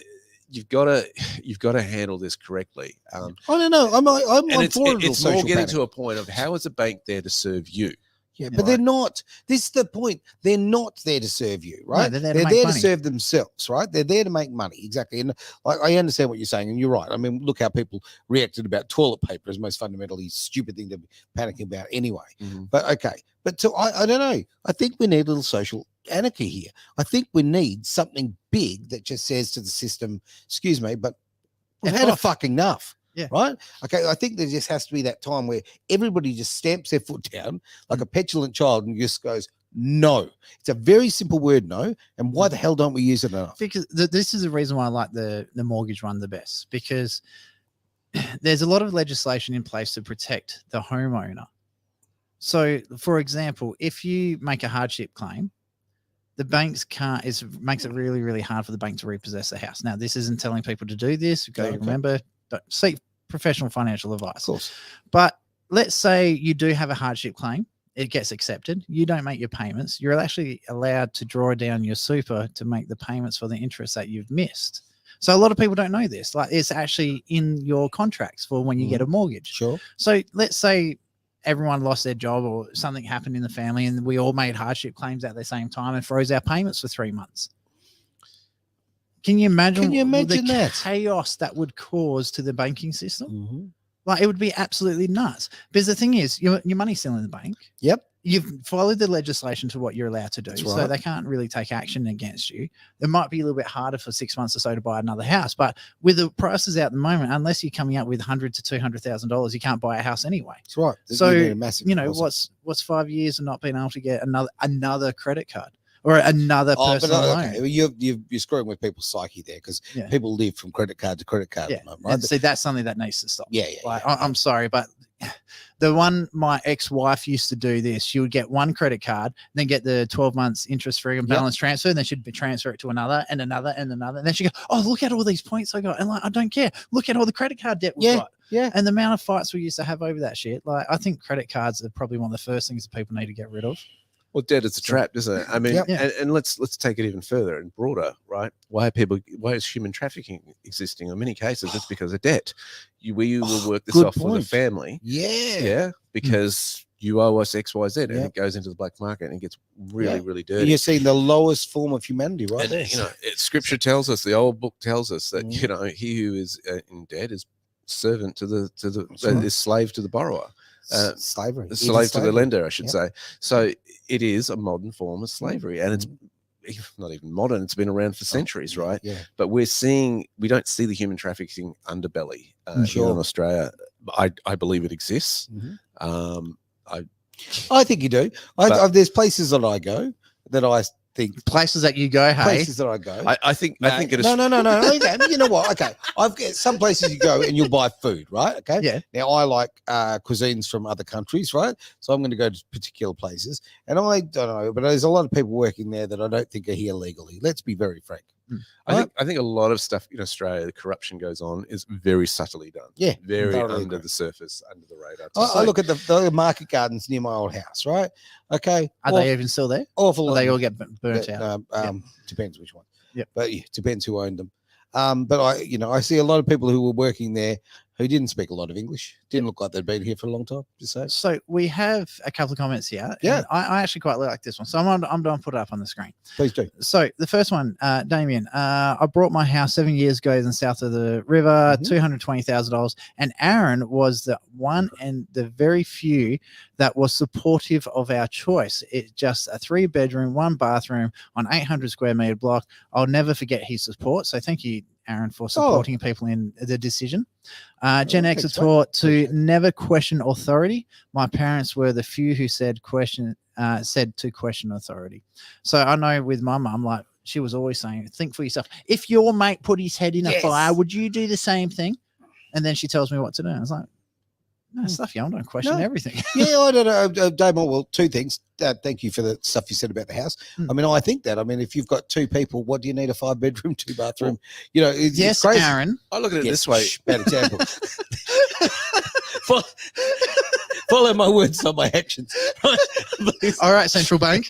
you've got to handle this correctly. I don't know. I'm And for it's a little more social getting panic. to a point of how is a bank there to serve you? Yeah, but they're not. This is the point. They're not there to serve you, right? they're there they're to make there money. to serve themselves, right? They're there to make money, exactly. And I understand what you're saying, and you're right. I mean, look how people reacted about toilet paper as most fundamentally stupid thing to be panicking about anyway. Mhm. But okay, but so I don't know. I think we need a little social anarchy here. I think we need something big that just says to the system, "Excuse me, but we've F had a off." fucking enough." Yeah. Right. Okay. I think there just has to be that time where everybody just stamps their foot down like a petulant child and just goes, no. It's a very simple word, no. And why the hell don't we use it enough? Because this is the reason why I like the mortgage one the best, because there's a lot of legislation in place to protect the homeowner. So, for example, if you make a hardship claim, the banks can't. Makes it really, really hard for the bank to repossess the house. Now, this isn't telling people to do this. Okay. Remember, seek professional financial advice. Of course. But let's say you do have a hardship claim, it gets accepted, you don't make your payments, you're actually allowed to draw down your super to make the payments for the interest that you've missed. So a lot of people don't know this. Like, it's actually in your contracts for when you get a mortgage. Sure. So let's say everyone lost their job or something happened in the family and we all made hardship claims at the same time and froze our payments for 3 months. Can you imagine the that? chaos that would cause to the banking system? Mhm. Like, it would be absolutely nuts. Because the thing is, your money's still in the bank. Yep. You've followed the legislation to what you're allowed to do. That's So right. they can't really take action against you. It might be a little bit harder for 6 months or so to buy another house. But with the prices out at the moment, unless you're coming out with $100,000 to $200,000, you can't buy a house anyway. That's right. So, You need a massive deposit. what's 5 years of not being able to get another credit card or another personal loan? Okay. Well, you're screwing with people's psyche there because Yeah. people live from credit card to credit card Yeah. at the moment, right? And see, that's something that needs to stop. Yeah. Like, I'm sorry, but the one my ex-wife used to do this, she would get one credit card, then get the 12 months interest-free and balance transfer, and then she'd transfer it to another and another and another. And then she'd go, oh, look at all these points I got. And like, I don't care. Look at all the credit card debt we've got. Yeah. And the amount of fights we used to have over that shit. Like, I think credit cards are probably one of the first things that people need to get rid of. Well, debt is a trap, isn't it? I mean, Yep. and let's take it even further and broader, right? Why is human trafficking existing? In many cases, it's because of debt. We will work this good off with point. a family, Yeah. because you owe us X, Y, Z, and Yep. it goes into the black market and it gets really, Yeah. really And dirty. you're seeing the lowest form of humanity, right? And, there. you know, scripture tells us, the old book tells us that Mhm. you know, he who is in debt is servant to the right. is slave to the borrower. Slavery. It is Slave to the slavery. lender, I should Yep. say. So it is a modern form of slavery, and it's not even modern. It's been around for centuries, right? Yeah. But we don't see the human trafficking underbelly here Sure. in Australia. I believe it exists. Mhm. I I think you do. There's places that I go that I think Places that you go, hey. places that I go. I think No, I think it is. no. Okay. You know what? Okay, I've got some places you go and you'll buy food, right? Okay. Yeah. Now I like cuisines from other countries, right? So I'm going to go to particular places, and I don't know, but there's a lot of people working there that I don't think are here legally. Let's be very frank. I think a lot of stuff in Australia, the corruption goes on is very subtly done. Yeah, Very thoroughly under agree. the surface, under the radar. I look at the market gardens near my old house, right? Okay. Are they even still there? awful? Or they lot- all get burnt Yeah, out? Depends which one. Yep. But yeah, depends who owned them. But I see a lot of people who were working there who didn't speak a lot of English. Didn't look like they'd been here for a long time. Just say. So we have a couple of comments here. Yeah. And I actually quite like this one. So I'm going to put it up on the screen. Please do. So the first one, Damien, I bought my house 7 years ago in the south of the river, Mhm. $220,000. And Aaron was the one and the very few that was supportive of our choice. It's just a 3-bedroom, 1 bathroom on 800 square meter block. I'll never forget his support. So thank you, Aaron, for supporting people in the decision. Gen X are thanks, mate. taught to Appreciate it. never question authority. My parents were the few who said to question authority. So I know with my mum, like, she was always saying, think for yourself. If your mate put his head in a Yes. fire, would you do the same thing? And then she tells me what to do. I was like, No, stuff you. I don't question No. everything. Yeah, I don't know, Damon. Well, two things. Thank you for the stuff you said about the house. Mm. I mean, I think that. I mean, if you've got two people, what do you need a 5-bedroom, 2-bathroom? You know, it's Yes, crazy. Aaron. I look at it Yeah, this way. Bad example. Follow my words, not my actions. All right, Central Bank.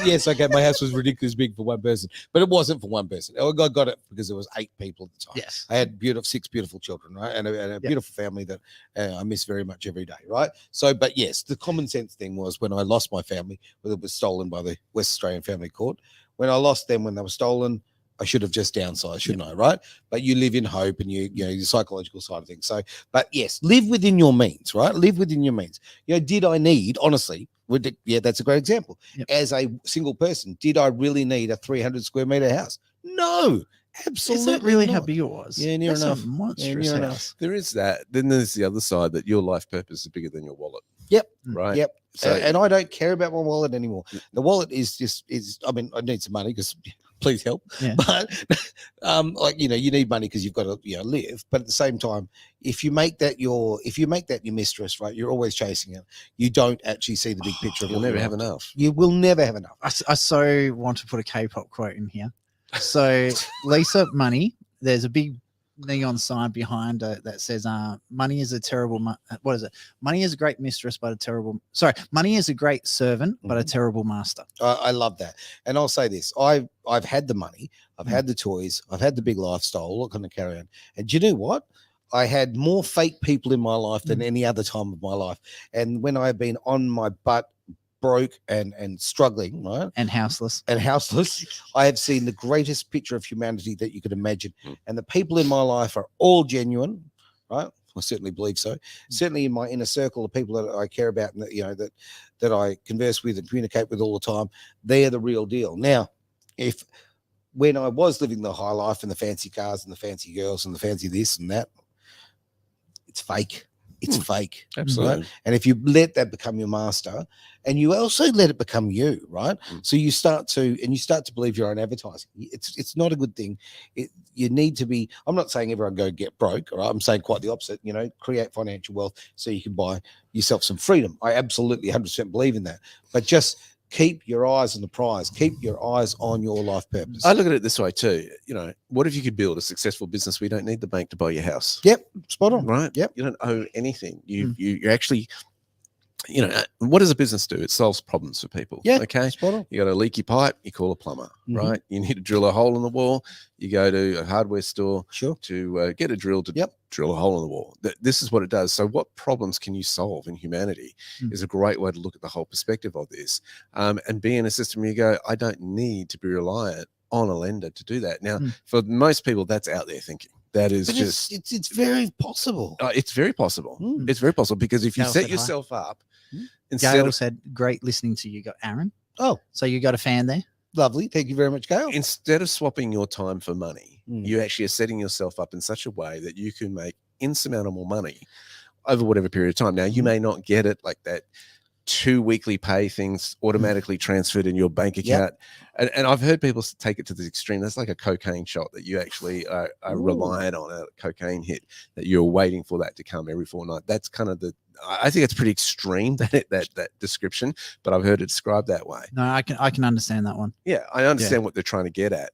Yes, okay. My house was ridiculously big for one person, but it wasn't for one person. I got it because there was 8 people at the time. Yes. I had 6 beautiful children, right, and a beautiful family that I miss very much every day, right. So, but yes, the common sense thing was when I lost my family, whether it was stolen by the West Australian Family Court, when I lost them when they were stolen, I should have just downsized, shouldn't I? Right. But you live in hope and you know, the psychological side of things. So, but yes, live within your means, right? Live within your means. You know, did I need, honestly, that's a great example. Yep. As a single person, did I really need a 300 square meter house? No, absolutely. Is that really not. how big it was? Yeah, near That's enough. A monstrous near enough. house. There is that. Then there's the other side that your life purpose is bigger than your wallet. Yep. Right. Yep. So And I don't care about my wallet anymore. The wallet is I mean, I need some money because please help. Yeah. But like, you know, you need money because you've got to, you know, live. But at the same time, if you make that your mistress, right, you're always chasing it. You don't actually see the big picture of you'll what never you have want. enough. You will never have enough. I so want to put a K-pop quote in here. So Lisa Money, there's a big neon sign behind it that says money is a terrible what is it? Money is a great mistress but a terrible money is a great servant but a terrible master. I love that. And I'll say this. I've had the money, I've had the toys, I've had the big lifestyle, what can I carry on? And do you know what? I had more fake people in my life than any other time of my life. And when I've been on my butt, broke and struggling, right? And houseless. I have seen the greatest picture of humanity that you could imagine. And the people in my life are all genuine, right? I certainly believe so. Certainly in my inner circle, the people that I care about and that, you know, that I converse with and communicate with all the time, they're the real deal. Now, when I was living the high life and the fancy cars and the fancy girls and the fancy this and that, it's fake. It's fake. Absolutely. Right? And if you let that become your master and you also let it become you, right? So you start to believe your own advertising. It's not a good thing. You need to be, I'm not saying everyone go get broke, all right? I'm saying quite the opposite, you know, create financial wealth so you can buy yourself some freedom. I absolutely 100% believe in that. But just keep your eyes on the prize. Keep your eyes on your life purpose. I look at it this way too. You know, what if you could build a successful business? We don't need the bank to buy your house. Yep, spot on. Right. Yep. You don't owe anything. You actually, you know, what does a business do? It solves problems for people. Yeah. Okay. Spot on. You got a leaky pipe, you call a plumber, Mhm. right? You need to drill a hole in the wall, you go to a hardware store Sure. to get a drill to Yep. drill a hole in the wall. This is what it does. So what problems can you solve in humanity is a great way to look at the whole perspective of this. And be in a system where you go, I don't need to be reliant on a lender to do that. Now, for most people, that's out there thinking. That is But just, it's very possible. it's very possible. Mm. It's very possible because if you Gail set said hi. yourself up, instead Gail of, said, great listening to you, Aaron. Oh, So you got a fan there? lovely. Thank you very much, Gail. instead of swapping your time for money, Mm. you actually are setting yourself up in such a way that you can make insurmountable money over whatever period of time. Now, you may not get it like that 2 weekly pay things automatically transferred in your bank account. And I've heard people take it to the extreme. That's like a cocaine shot that you actually are reliant on, a cocaine hit, that you're waiting for that to come every fortnight. That's kind of I think it's pretty extreme, that description, but I've heard it described that way. No, I can understand that one. Yeah, I understand what they're trying to get at.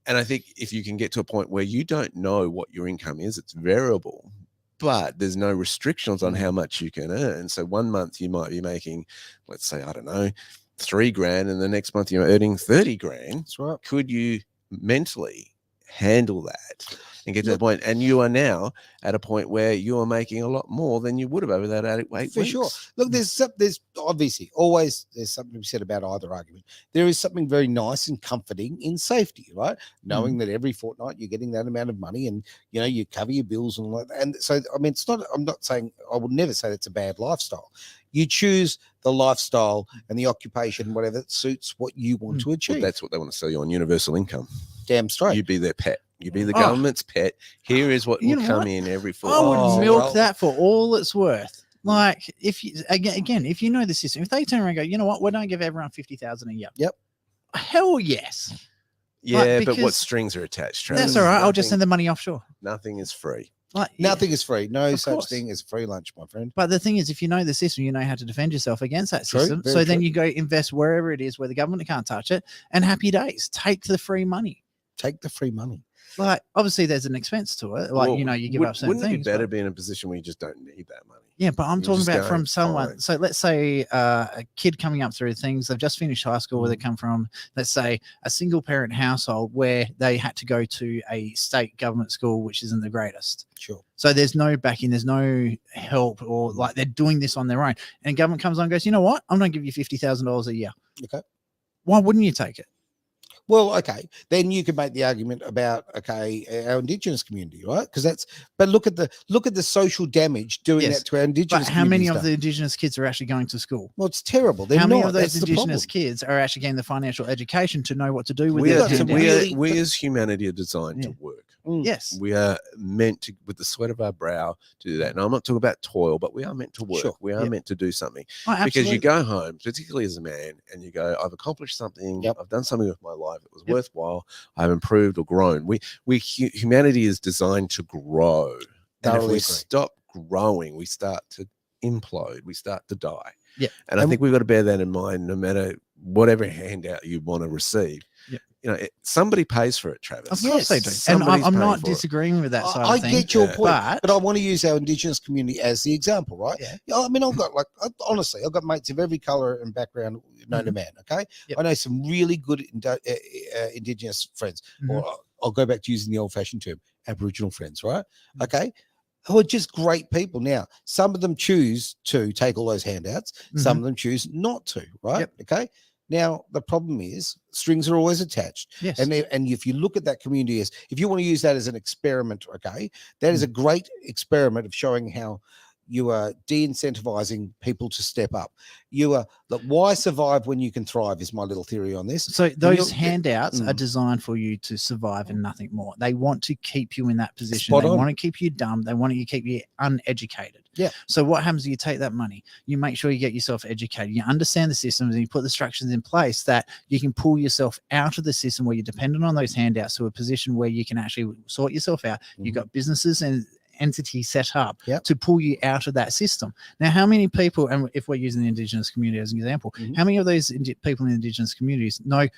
And I think if you can get to a point where you don't know what your income is, it's variable, but there's no restrictions on how much you can earn. So 1 month you might be making, let's say, I don't know, $3,000, and the next month you're earning 30 grand. That's right. Could you mentally handle that and get to that point? And you are now at a point where you are making a lot more than you would have over that 8 weeks. For sure. Look, there's obviously always there's something to be said about either argument. There is something very nice and comforting in safety, right? Knowing that every fortnight you're getting that amount of money and you know you cover your bills and all that. And so I mean I'm not saying, I would never say that's a bad lifestyle. You choose the lifestyle and the occupation, whatever that suits what you want to achieve. Well, that's what they want to sell you on universal income. Damn straight. You be their pet. You be the government's pet. Here is what You will know come what? in every I would fortnight. milk that for all it's worth. Like if you again, if you know the system, if they turn around and go, you know what, we don't give everyone 50,000 a year. Yep. Hell yes. Yeah, Like, but what because strings are attached? That's Travis? all right. I'll just Nothing- send the money offshore. Nothing is free. Like, yeah. Nothing is free. No Of such course. thing as free lunch, my friend. But the thing is, if you know the system, you know how to defend yourself against that True, system. very So then true. you go invest wherever it is where the government can't touch it, and happy days. Take the free money. Take the free money. Like, obviously, there's an expense to it. Like, Well, you know, you give would- up certain Wouldn't it things. be better but- be in a position where you just don't need that money? Yeah, but I'm You're talking just about going, from someone. fine. So let's say a kid coming up through things, they've just finished high school, where they come from, let's say a single parent household where they had to go to a state government school, which isn't the greatest. Sure. So there's no backing, there's no help, or like they're doing this on their own. And government comes on and goes, you know what? I'm going to give you $50,000 a year. Okay. Why wouldn't you take it? Well, okay, then you could make the argument about our Indigenous community, right? Because that's. But look at the social damage doing Yes, that to our Indigenous. But how many communities of done. the Indigenous kids are actually going to school? Well, it's terrible. They're How many not. of those That's the Indigenous problem. kids are actually getting the financial education to know what to do with We, their got some handouts? really- we as humanity are designed Yeah. to work. Yes. We are meant to, with the sweat of our brow, to do that. And I'm not talking about toil, but we are meant to work. Sure. We are Yep. meant to do something. Oh, Because you absolutely. go home, particularly as a man, and you go, I've accomplished something. Yep. I've done something with my life. It was Yep. worthwhile. I've improved or grown. Humanity is designed to grow. And if Thoroughly we agree. stop growing, we start to implode. We start to die. Yep. And I And- think we've got to bear that in mind, no matter whatever handout you want to receive. Yep. You know, somebody pays for it, Travis. Of course they do. And Somebody's I'm paying not for it. disagreeing with that side I of things. get your Yeah. point, but I want to use our Indigenous community as the example, right? Yeah. I mean, I've got honestly, I've got mates of every color and background known to man. Okay, Yep. I know some really good Indigenous friends, or I'll go back to using the old-fashioned term, Aboriginal friends, right? Okay, who are just great people. Now, some of them choose to take all those handouts, some of them choose not to, right? Yep. Okay. Now, the problem is strings are always attached. Yes. And if you look at that community as, if you want to use that as an experiment, okay, that is a great experiment of showing how you are de-incentivizing people to step up. You are, look, why survive when you can thrive is my little theory on this. So you're- those handouts are Mm. designed for you to survive and nothing more. They want to keep you in that position. Spot They on. want to keep you dumb. They want to keep you uneducated. Yeah. So what happens? You take that money, you make sure you get yourself educated, you understand the systems, and you put the structures in place that you can pull yourself out of the system where you're dependent on those handouts to a position where you can actually sort yourself out. You've Mhm. got businesses and entities set up Yep. to pull you out of that system. Now, how many people, and if we're using the Indigenous community as an example, Mhm. how many of those people in the Indigenous communities know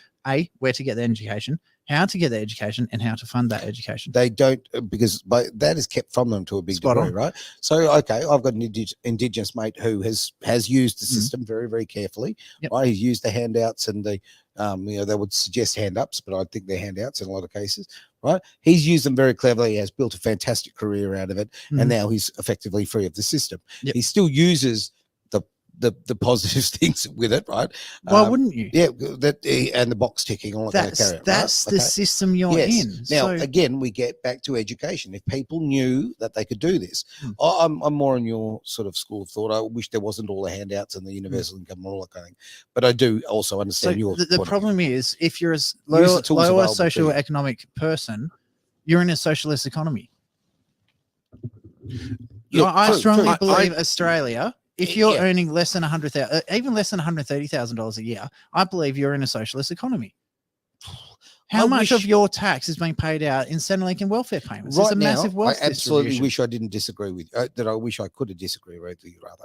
where to get their education, how to get their education, and how to fund that education? They don't, because that is kept from them to a big Spot degree, on. right? So, okay, I've got an Indigenous mate who has used the Mhm. system very, very carefully. Yep. Right, he's used the handouts and the, they would suggest hand ups, but I think they're handouts in a lot of cases. Right, he's used them very cleverly. He has built a fantastic career out of it, Mhm. and now he's effectively free of the system. Yep. He still uses the positive things with it, right? Why Um, wouldn't you? Yeah, and the box ticking, all that kind of carry it, That's right? the Okay. system you're Yes. in. Now, So- again, we get back to education. If people knew that they could do this, Hmm. I'm more in your sort of school of thought. I wish there wasn't all the handouts and the universal income and all that kind of thing. But I do also So understand your the point of problem view. is, if you're a the tools lower available to social you. economic person, you're in a socialist economy. Look, I true, strongly true. believe Australia, if you're Yeah. earning less than 100,000, even less than $130,000 a year, I believe you're in a socialist economy. How I much of wish- your tax is being paid out in Centrelink and welfare payments? It's Right a now, massive I wealth absolutely distribution. wish I didn't disagree with that. I wish I could have disagreed with you rather,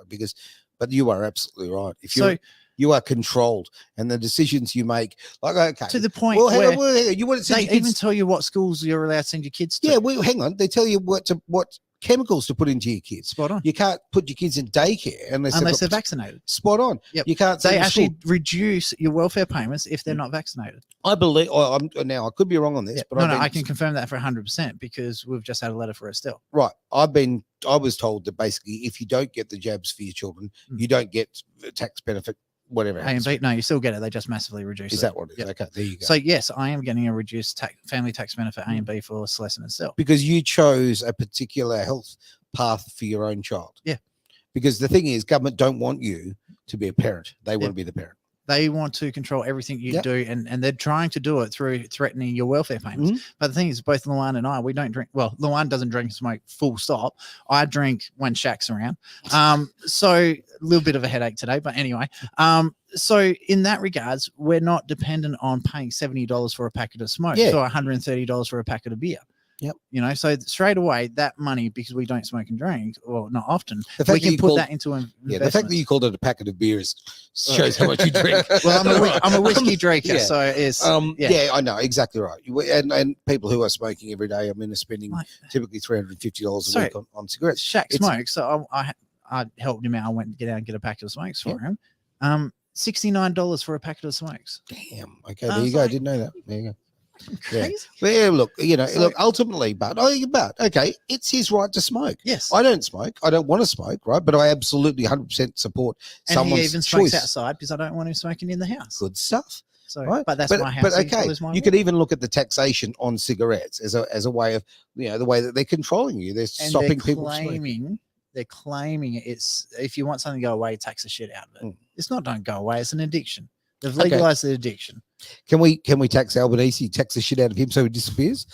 but you are absolutely right. If So- you are controlled, and the decisions you make, like, okay, to the point well, hang where on, hang on, you want to send they your kids even tell you what schools you're allowed to send your kids to. Yeah, well, hang on. They tell you what chemicals to put into your kids. Spot on. You can't put your kids in daycare unless Unless they're got- vaccinated. Spot on. Yep. You can't. They send them to actually school. reduce your welfare payments if they're not vaccinated. I believe. Now I could be wrong on this, Yeah. but No, I've no, been- I can confirm that for 100% because we've just had a letter for Estelle. Right. I was told that basically, if you don't get the jabs for your children, Mm. you don't get the tax benefit, whatever. A happens. and B, no, you still get it. They just massively reduce Is it. that what it is? Yep. Okay, there you go. So yes, I am getting a reduced family tax benefit A and B for Celeste and Estelle. Because you chose a particular health path for your own child. Yeah. Because the thing is, government don't want you to be a parent. They want Yeah. to be the parent. They want to control everything you Yep. do, and they're trying to do it through threatening your welfare payments. Mhm. But the thing is, both Luan and I, we don't drink. Well, Luan doesn't drink and smoke full stop. I drink when Shaq's around. So a little bit of a headache today, but anyway. So in that regards, we're not dependent on paying $70 for a packet of smoke Yeah. or $130 for a packet of beer. Yep. You know, so straight away that money, because we don't smoke and drink, or not often, The fact we that can you put called- that into an Yeah, the fact that you called it a packet of beers shows how much you drink. Well, I'm a whiskey drinker, yeah. so it's yeah, I know exactly right. And people who are smoking every day, I mean, are spending Like- typically $350 a Sorry. week on cigarettes. Shaq It's- smokes, so I helped him out. I went to get out and get a packet of smokes for him. $69 for a packet of smokes. Damn. Okay, I there you was go. I like- didn't know that. There you go. Yeah. Crazy. But yeah, look, So- look, ultimately, but okay, it's his right to smoke. Yes. I don't smoke. I don't want to smoke, right? But I absolutely 100% support And someone's he even smokes choice. outside because I don't want him smoking in the house. Good stuff. So, Right. but that's But, my house. but so he okay, follows my you will. could even look at the taxation on cigarettes as a way of, the way that they're controlling you. They're and stopping they're people from smoking. claiming they're claiming it's, if you want something to go away, tax the shit out of it. Mm. It's not don't go away. It's an addiction. They've Okay. legalized the addiction. Can we tax Albanese, tax the shit out of him so he disappears?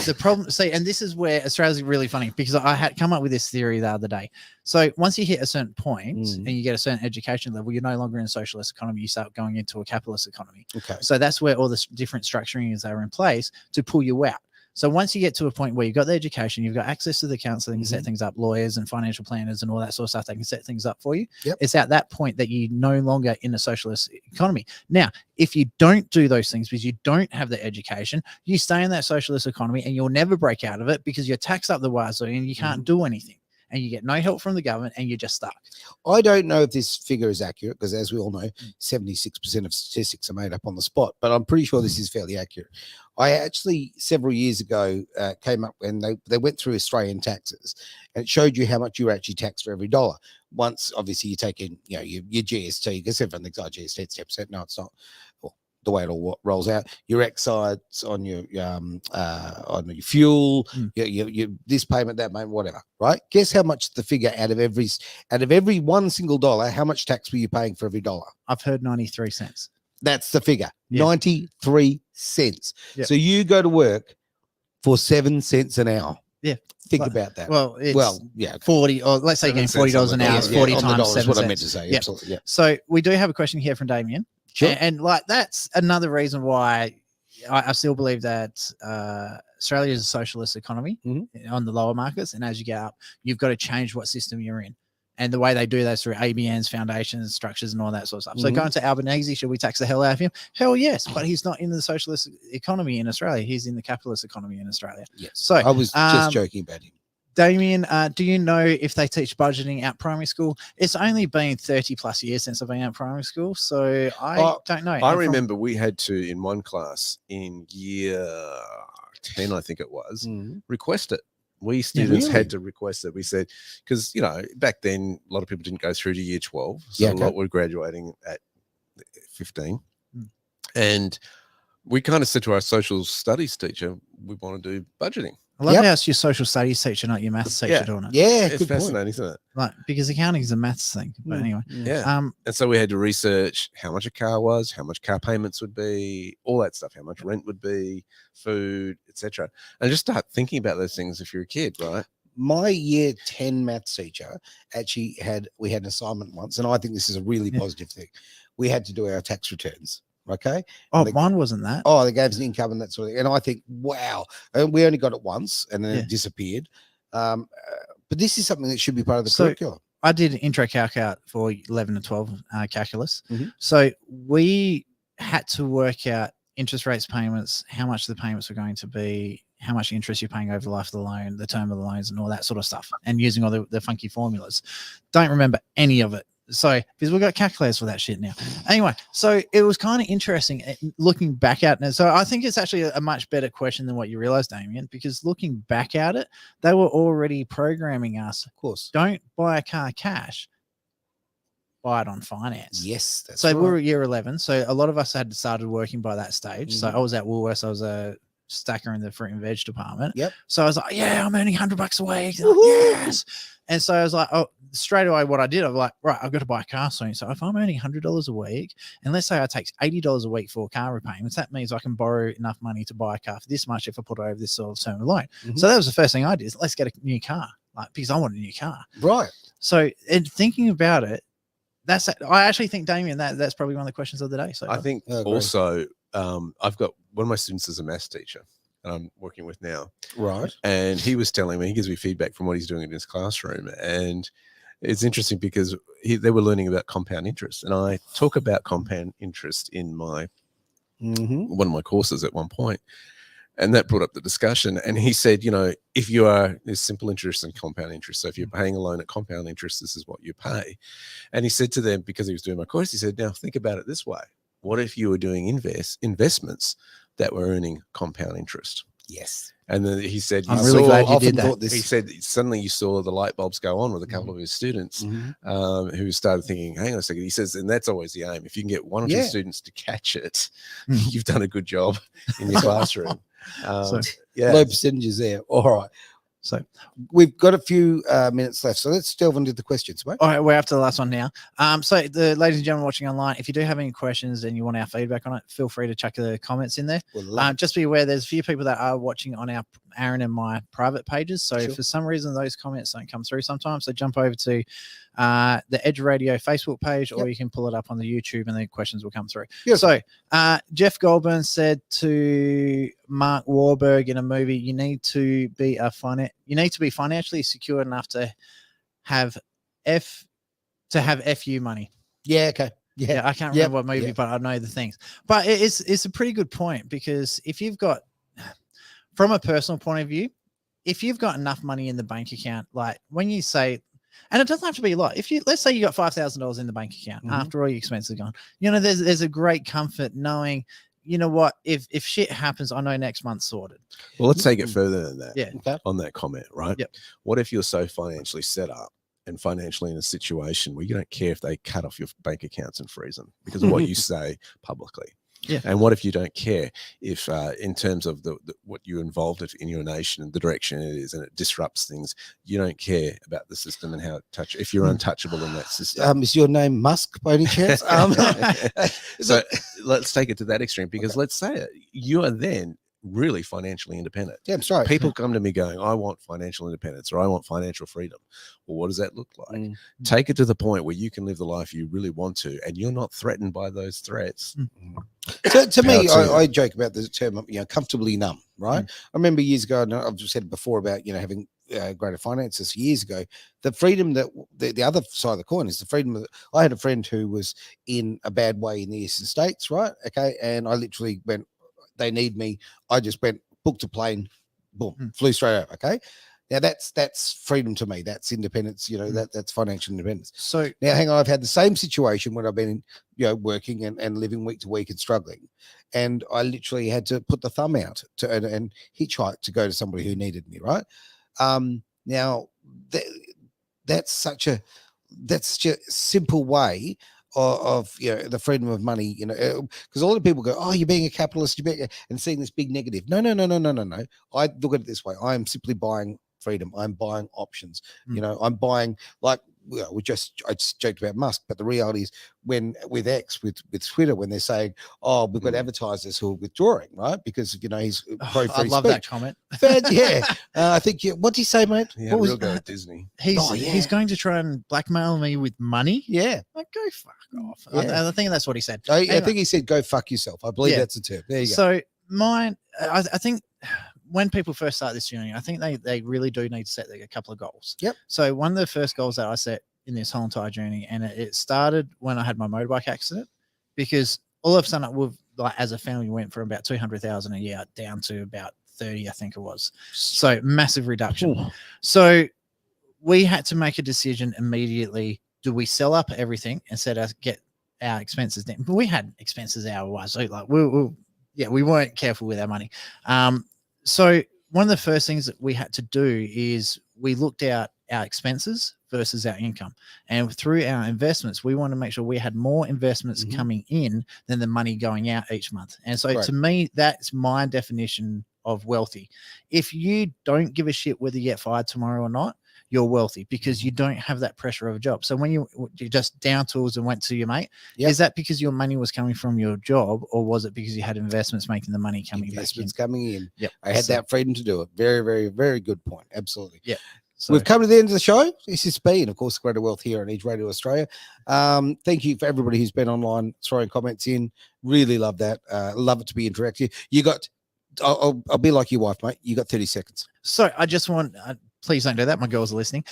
The problem, see, and this is where Australia's really funny, because I had come up with this theory the other day. So once you hit a certain point Mm. and you get a certain education level, you're no longer in a socialist economy. You start going into a capitalist economy. Okay. So that's where all the different structurings are in place to pull you out. So once you get to a point where you've got the education, you've got access to the council, that can set Mhm. things up, lawyers and financial planners and all that sort of stuff, they can set things up for you. Yep. It's at that point that you're no longer in a socialist economy. Now, if you don't do those things because you don't have the education, you stay in that socialist economy and you'll never break out of it because you're taxed up the wazoo and you can't do anything. And you get no help from the government and you're just stuck. I don't know if this figure is accurate because, as we all know, 76% of statistics are made up on the spot, but I'm pretty sure this is fairly accurate. I actually, several years ago, came up and they went through Australian taxes and it showed you how much you were actually taxed for every dollar. Once, obviously, you take in, your GST, because everyone thinks, GST, it's 10%. No, it's not. Well, the way it all rolls out, your excise on your fuel, your this payment, that payment, whatever, right? Guess how much the figure out of every one single dollar, how much tax were you paying for every dollar? I've heard 93 cents. That's the figure. Yeah. 93 cents. Yep. So you go to work for 7 cents an hour. Yeah. Think Well- about that. Well, it's Well, yeah. 40, or let's say you're 7 getting $40 an cents on hour. the It's dollar. 40 on the times dollar is 7 what I cents. meant to say. Yeah. Absolutely. Yeah. So we do have a question here from Damien. Sure. And like that's another reason why I still believe that Australia is a socialist economy on the lower markets. And as you get up, you've got to change what system you're in. And the way they do that is through ABNs, foundations, structures, and all that sort of stuff. So Mhm. going to Albanese, should we tax the hell out of him? Hell yes. But he's not in the socialist economy in Australia. He's in the capitalist economy in Australia. Yes. So I was um, just joking about him. Damien, do you know if they teach budgeting at primary school? It's only been 30 plus years since I've been at primary school, so I don't know. I And from- remember we had to, in one class in year 10, I think it was, Mhm. request it. We students really? had to request it. We said, because, back then, a lot of people didn't go through to year 12. So Yeah, a okay. lot were graduating at 15. Mm. And we kind of said to our social studies teacher, we want to do budgeting. I love Yep. how it's your social studies teacher, not your maths teacher Yeah. doing it. Yeah, It's good point. fascinating, isn't it? Like, because accounting is a maths thing. But Mm. anyway, Yeah. um, And so we had to research how much a car was, how much car payments would be, all that stuff, how much rent would be, food, etc. And just start thinking about those things if you're a kid, right? My year 10 maths teacher actually we had an assignment once, and I think this is a really Yeah. positive thing. We had to do our tax returns. Okay. oh, They- mine wasn't that. Oh, they gave us an income and that sort of thing. And I think, wow. And we only got it once and then Yeah. it disappeared. But this is something that should be part of the So- curriculum. I did intro calc out for 11 and 12 calculus. Mhm. So we had to work out interest rates, payments, how much the payments were going to be, how much interest you're paying over the life of the loan, the term of the loans, and all that sort of stuff, and using all the funky formulas. Don't remember any of it. So, because we've got calculators for that shit now. Anyway, so it was kind of interesting looking back at it. So I think it's actually a much better question than what you realize, Damien, because looking back at it, they were already programming us. Of course. Don't buy a car cash, buy it on finance. Yes. That's So right. we were at year 11. So a lot of us had started working by that stage. So Mhm. I was at Woolworths. I was a stacker in the fruit and veg department. Yep. So I was like, yeah, I'm earning $100 a week. They're like, Woohoo! yes. And so I was like, oh, straight away what I did, I was like, right, I've got to buy a car soon. So if I'm earning $100 a week, and let's say I take $80 a week for car repayments, that means I can borrow enough money to buy a car for this much if I put it over this sort of term of loan. Mhm. So that was the first thing I did, is let's get a new car, like, because I want a new car. Right. So in thinking about it, I actually think, Damien, that's probably one of the questions of the day. So I think I agree. also I've got one of my students is a maths teacher. that I'm working with now. Right. And he was telling me, he gives me feedback from what he's doing in his classroom. And it's interesting because they were learning about compound interest. And I talk about compound interest in my one of my courses at one point. And that brought up the discussion. And he said, you know, if you are, there's simple interest and compound interest. So if you're paying a loan at compound interest, this is what you pay. And he said to them, because he was doing my course, he said, now think about it this way. What if you were doing investments that were earning compound interest? Yes. And then he said, I'm really glad you did that. He said suddenly you saw the light bulbs go on with a couple of his students who started thinking, hang on a second. He says, and that's always the aim. If you can get one or two students to catch it, you've done a good job in your classroom. So, Low percentages there. All right. So we've got a few minutes left. So let's delve into the questions, mate. all right, we're up to the last one now. So the ladies and gentlemen watching online, if you do have any questions and you want our feedback on it, feel free to chuck the comments in there. Just be aware there's a few people that are watching on our Aaron and my private pages. So for some reason those comments don't come through sometimes. So jump over to the Edge Radio Facebook page, or you can pull it up on the YouTube and the questions will come through. So Jeff Goldburn said to Mark Wahlberg in a movie, you need to be financially secure enough to have FU money. Yeah. Okay. Yeah, I can't remember what movie, but I know the things. But it's a pretty good point, because if you've got, from a personal point of view, if you've got enough money in the bank account, like when you say, and it doesn't have to be a lot. If you, let's say you got $5,000 in the bank account after all your expenses are gone, you know, there's a great comfort knowing, you know what, if shit happens, I know next month's sorted. Well, let's take it further than that. Yeah. On that comment, right? Yep. What if you're so financially set up and financially in a situation where you don't care if they cut off your bank accounts and freeze them because of what you say publicly? Yeah. And what if you don't care if in terms of what you're involved in your nation and the direction it is, and it disrupts things, you don't care about the system and how it touches, if you're untouchable in that system. Is your name Musk by any chance? So let's take it to that extreme, because let's say it, you are then really financially independent. Yeah, I'm sorry. People come to me going, I want financial independence, or I want financial freedom. Well, what does that look like? Take it to the point where you can live the life you really want to, and you're not threatened by those threats. So to me, I joke about the term, you know, comfortably numb, right? I remember years ago, and I've said it before about, you know, having greater finances years ago, the freedom that the other side of the coin is the freedom of, I had a friend who was in a bad way in the Eastern States, right? Okay. And I literally went, they need me. I just went, booked a plane, boom, flew straight over. Okay. Now that's freedom to me. That's independence. You know, that's financial independence. So now hang on, I've had the same situation when I've been, you know, working and living week to week and struggling. And I literally had to put the thumb out to and hitchhike to go to somebody who needed me. Right. Now that's such a simple way of you know, the freedom of money, you know, because a lot of people go, oh, you're being a capitalist, and seeing this big negative. No. I look at it this way. I am simply buying freedom. I'm buying options. You know, I'm buying, like, well, I just joked about Musk, but the reality is when with Twitter, when they're saying, oh, we've got advertisers who are withdrawing, right? Because, you know, he's pro free I love speech. that comment. I think, what do you say, mate? Yeah, what was we'll go with Disney. He's going to try and blackmail me with money. Yeah. Like, go fuck off. Yeah. I think that's what he said. I think he said, go fuck yourself. I believe that's the term. There you go. So I think when people first start this journey, I think they really do need to set a couple of goals. Yep. So one of the first goals that I set in this whole entire journey, and it started when I had my motorbike accident, because all of a sudden we've, like, as a family, went from about 200,000 a year down to about 30, I think it was. So massive reduction. Ooh. So we had to make a decision immediately. Do we sell up everything and get our expenses down? But we had expenses our-wise. So like we weren't careful with our money. So one of the first things that we had to do is we looked at our expenses versus our income. And through our investments, we want to make sure we had more investments coming in than the money going out each month. And so to me, that's my definition of wealthy. If you don't give a shit whether you get fired tomorrow or not, you're wealthy, because you don't have that pressure of a job. So when you just down tools and went to your mate, is that because your money was coming from your job, or was it because you had investments making the money coming back in? Coming in. Yep. I had that freedom to do it. Very, very, very good point. Absolutely. Yeah. So we've come to the end of the show. This has been, of course, Greater Wealth here on Edge Radio Australia. Thank you for everybody who's been online throwing comments in. Really love that. Love it to be interactive. You got I'll be like your wife, mate. You got 30 seconds. So I just want, please don't do that. My girls are listening.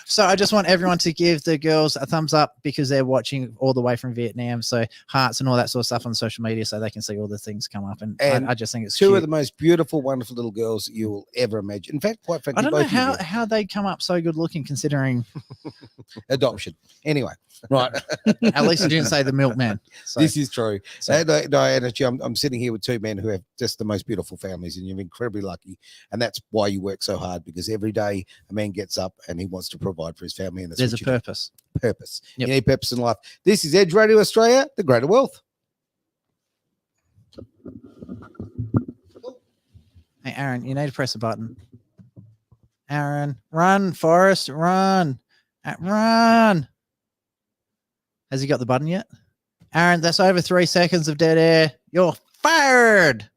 So I just want everyone to give the girls a thumbs up because they're watching all the way from Vietnam. So hearts and all that sort of stuff on social media so they can see all the things come up. And I just think it's two cute. of the most beautiful, wonderful little girls you will ever imagine. In fact, quite frankly, I don't know both of you. how they come up so good looking considering Adoption. Anyway, right. at least you didn't say the milkman. So, This is true. so- And actually, I'm sitting here with two men who have just the most beautiful families, and you're incredibly lucky. And that's why you work so hard, because every day a man gets up and he wants to provide for his family. And that's there's a what you do. purpose. Purpose. Yep. You need purpose in life. This is Edge Radio Australia, the greater wealth. Hey, Aaron, you need to press a button. Aaron, run, Forrest, run. Run. Has he got the button yet? Aaron, that's over 3 seconds of dead air. You're fired.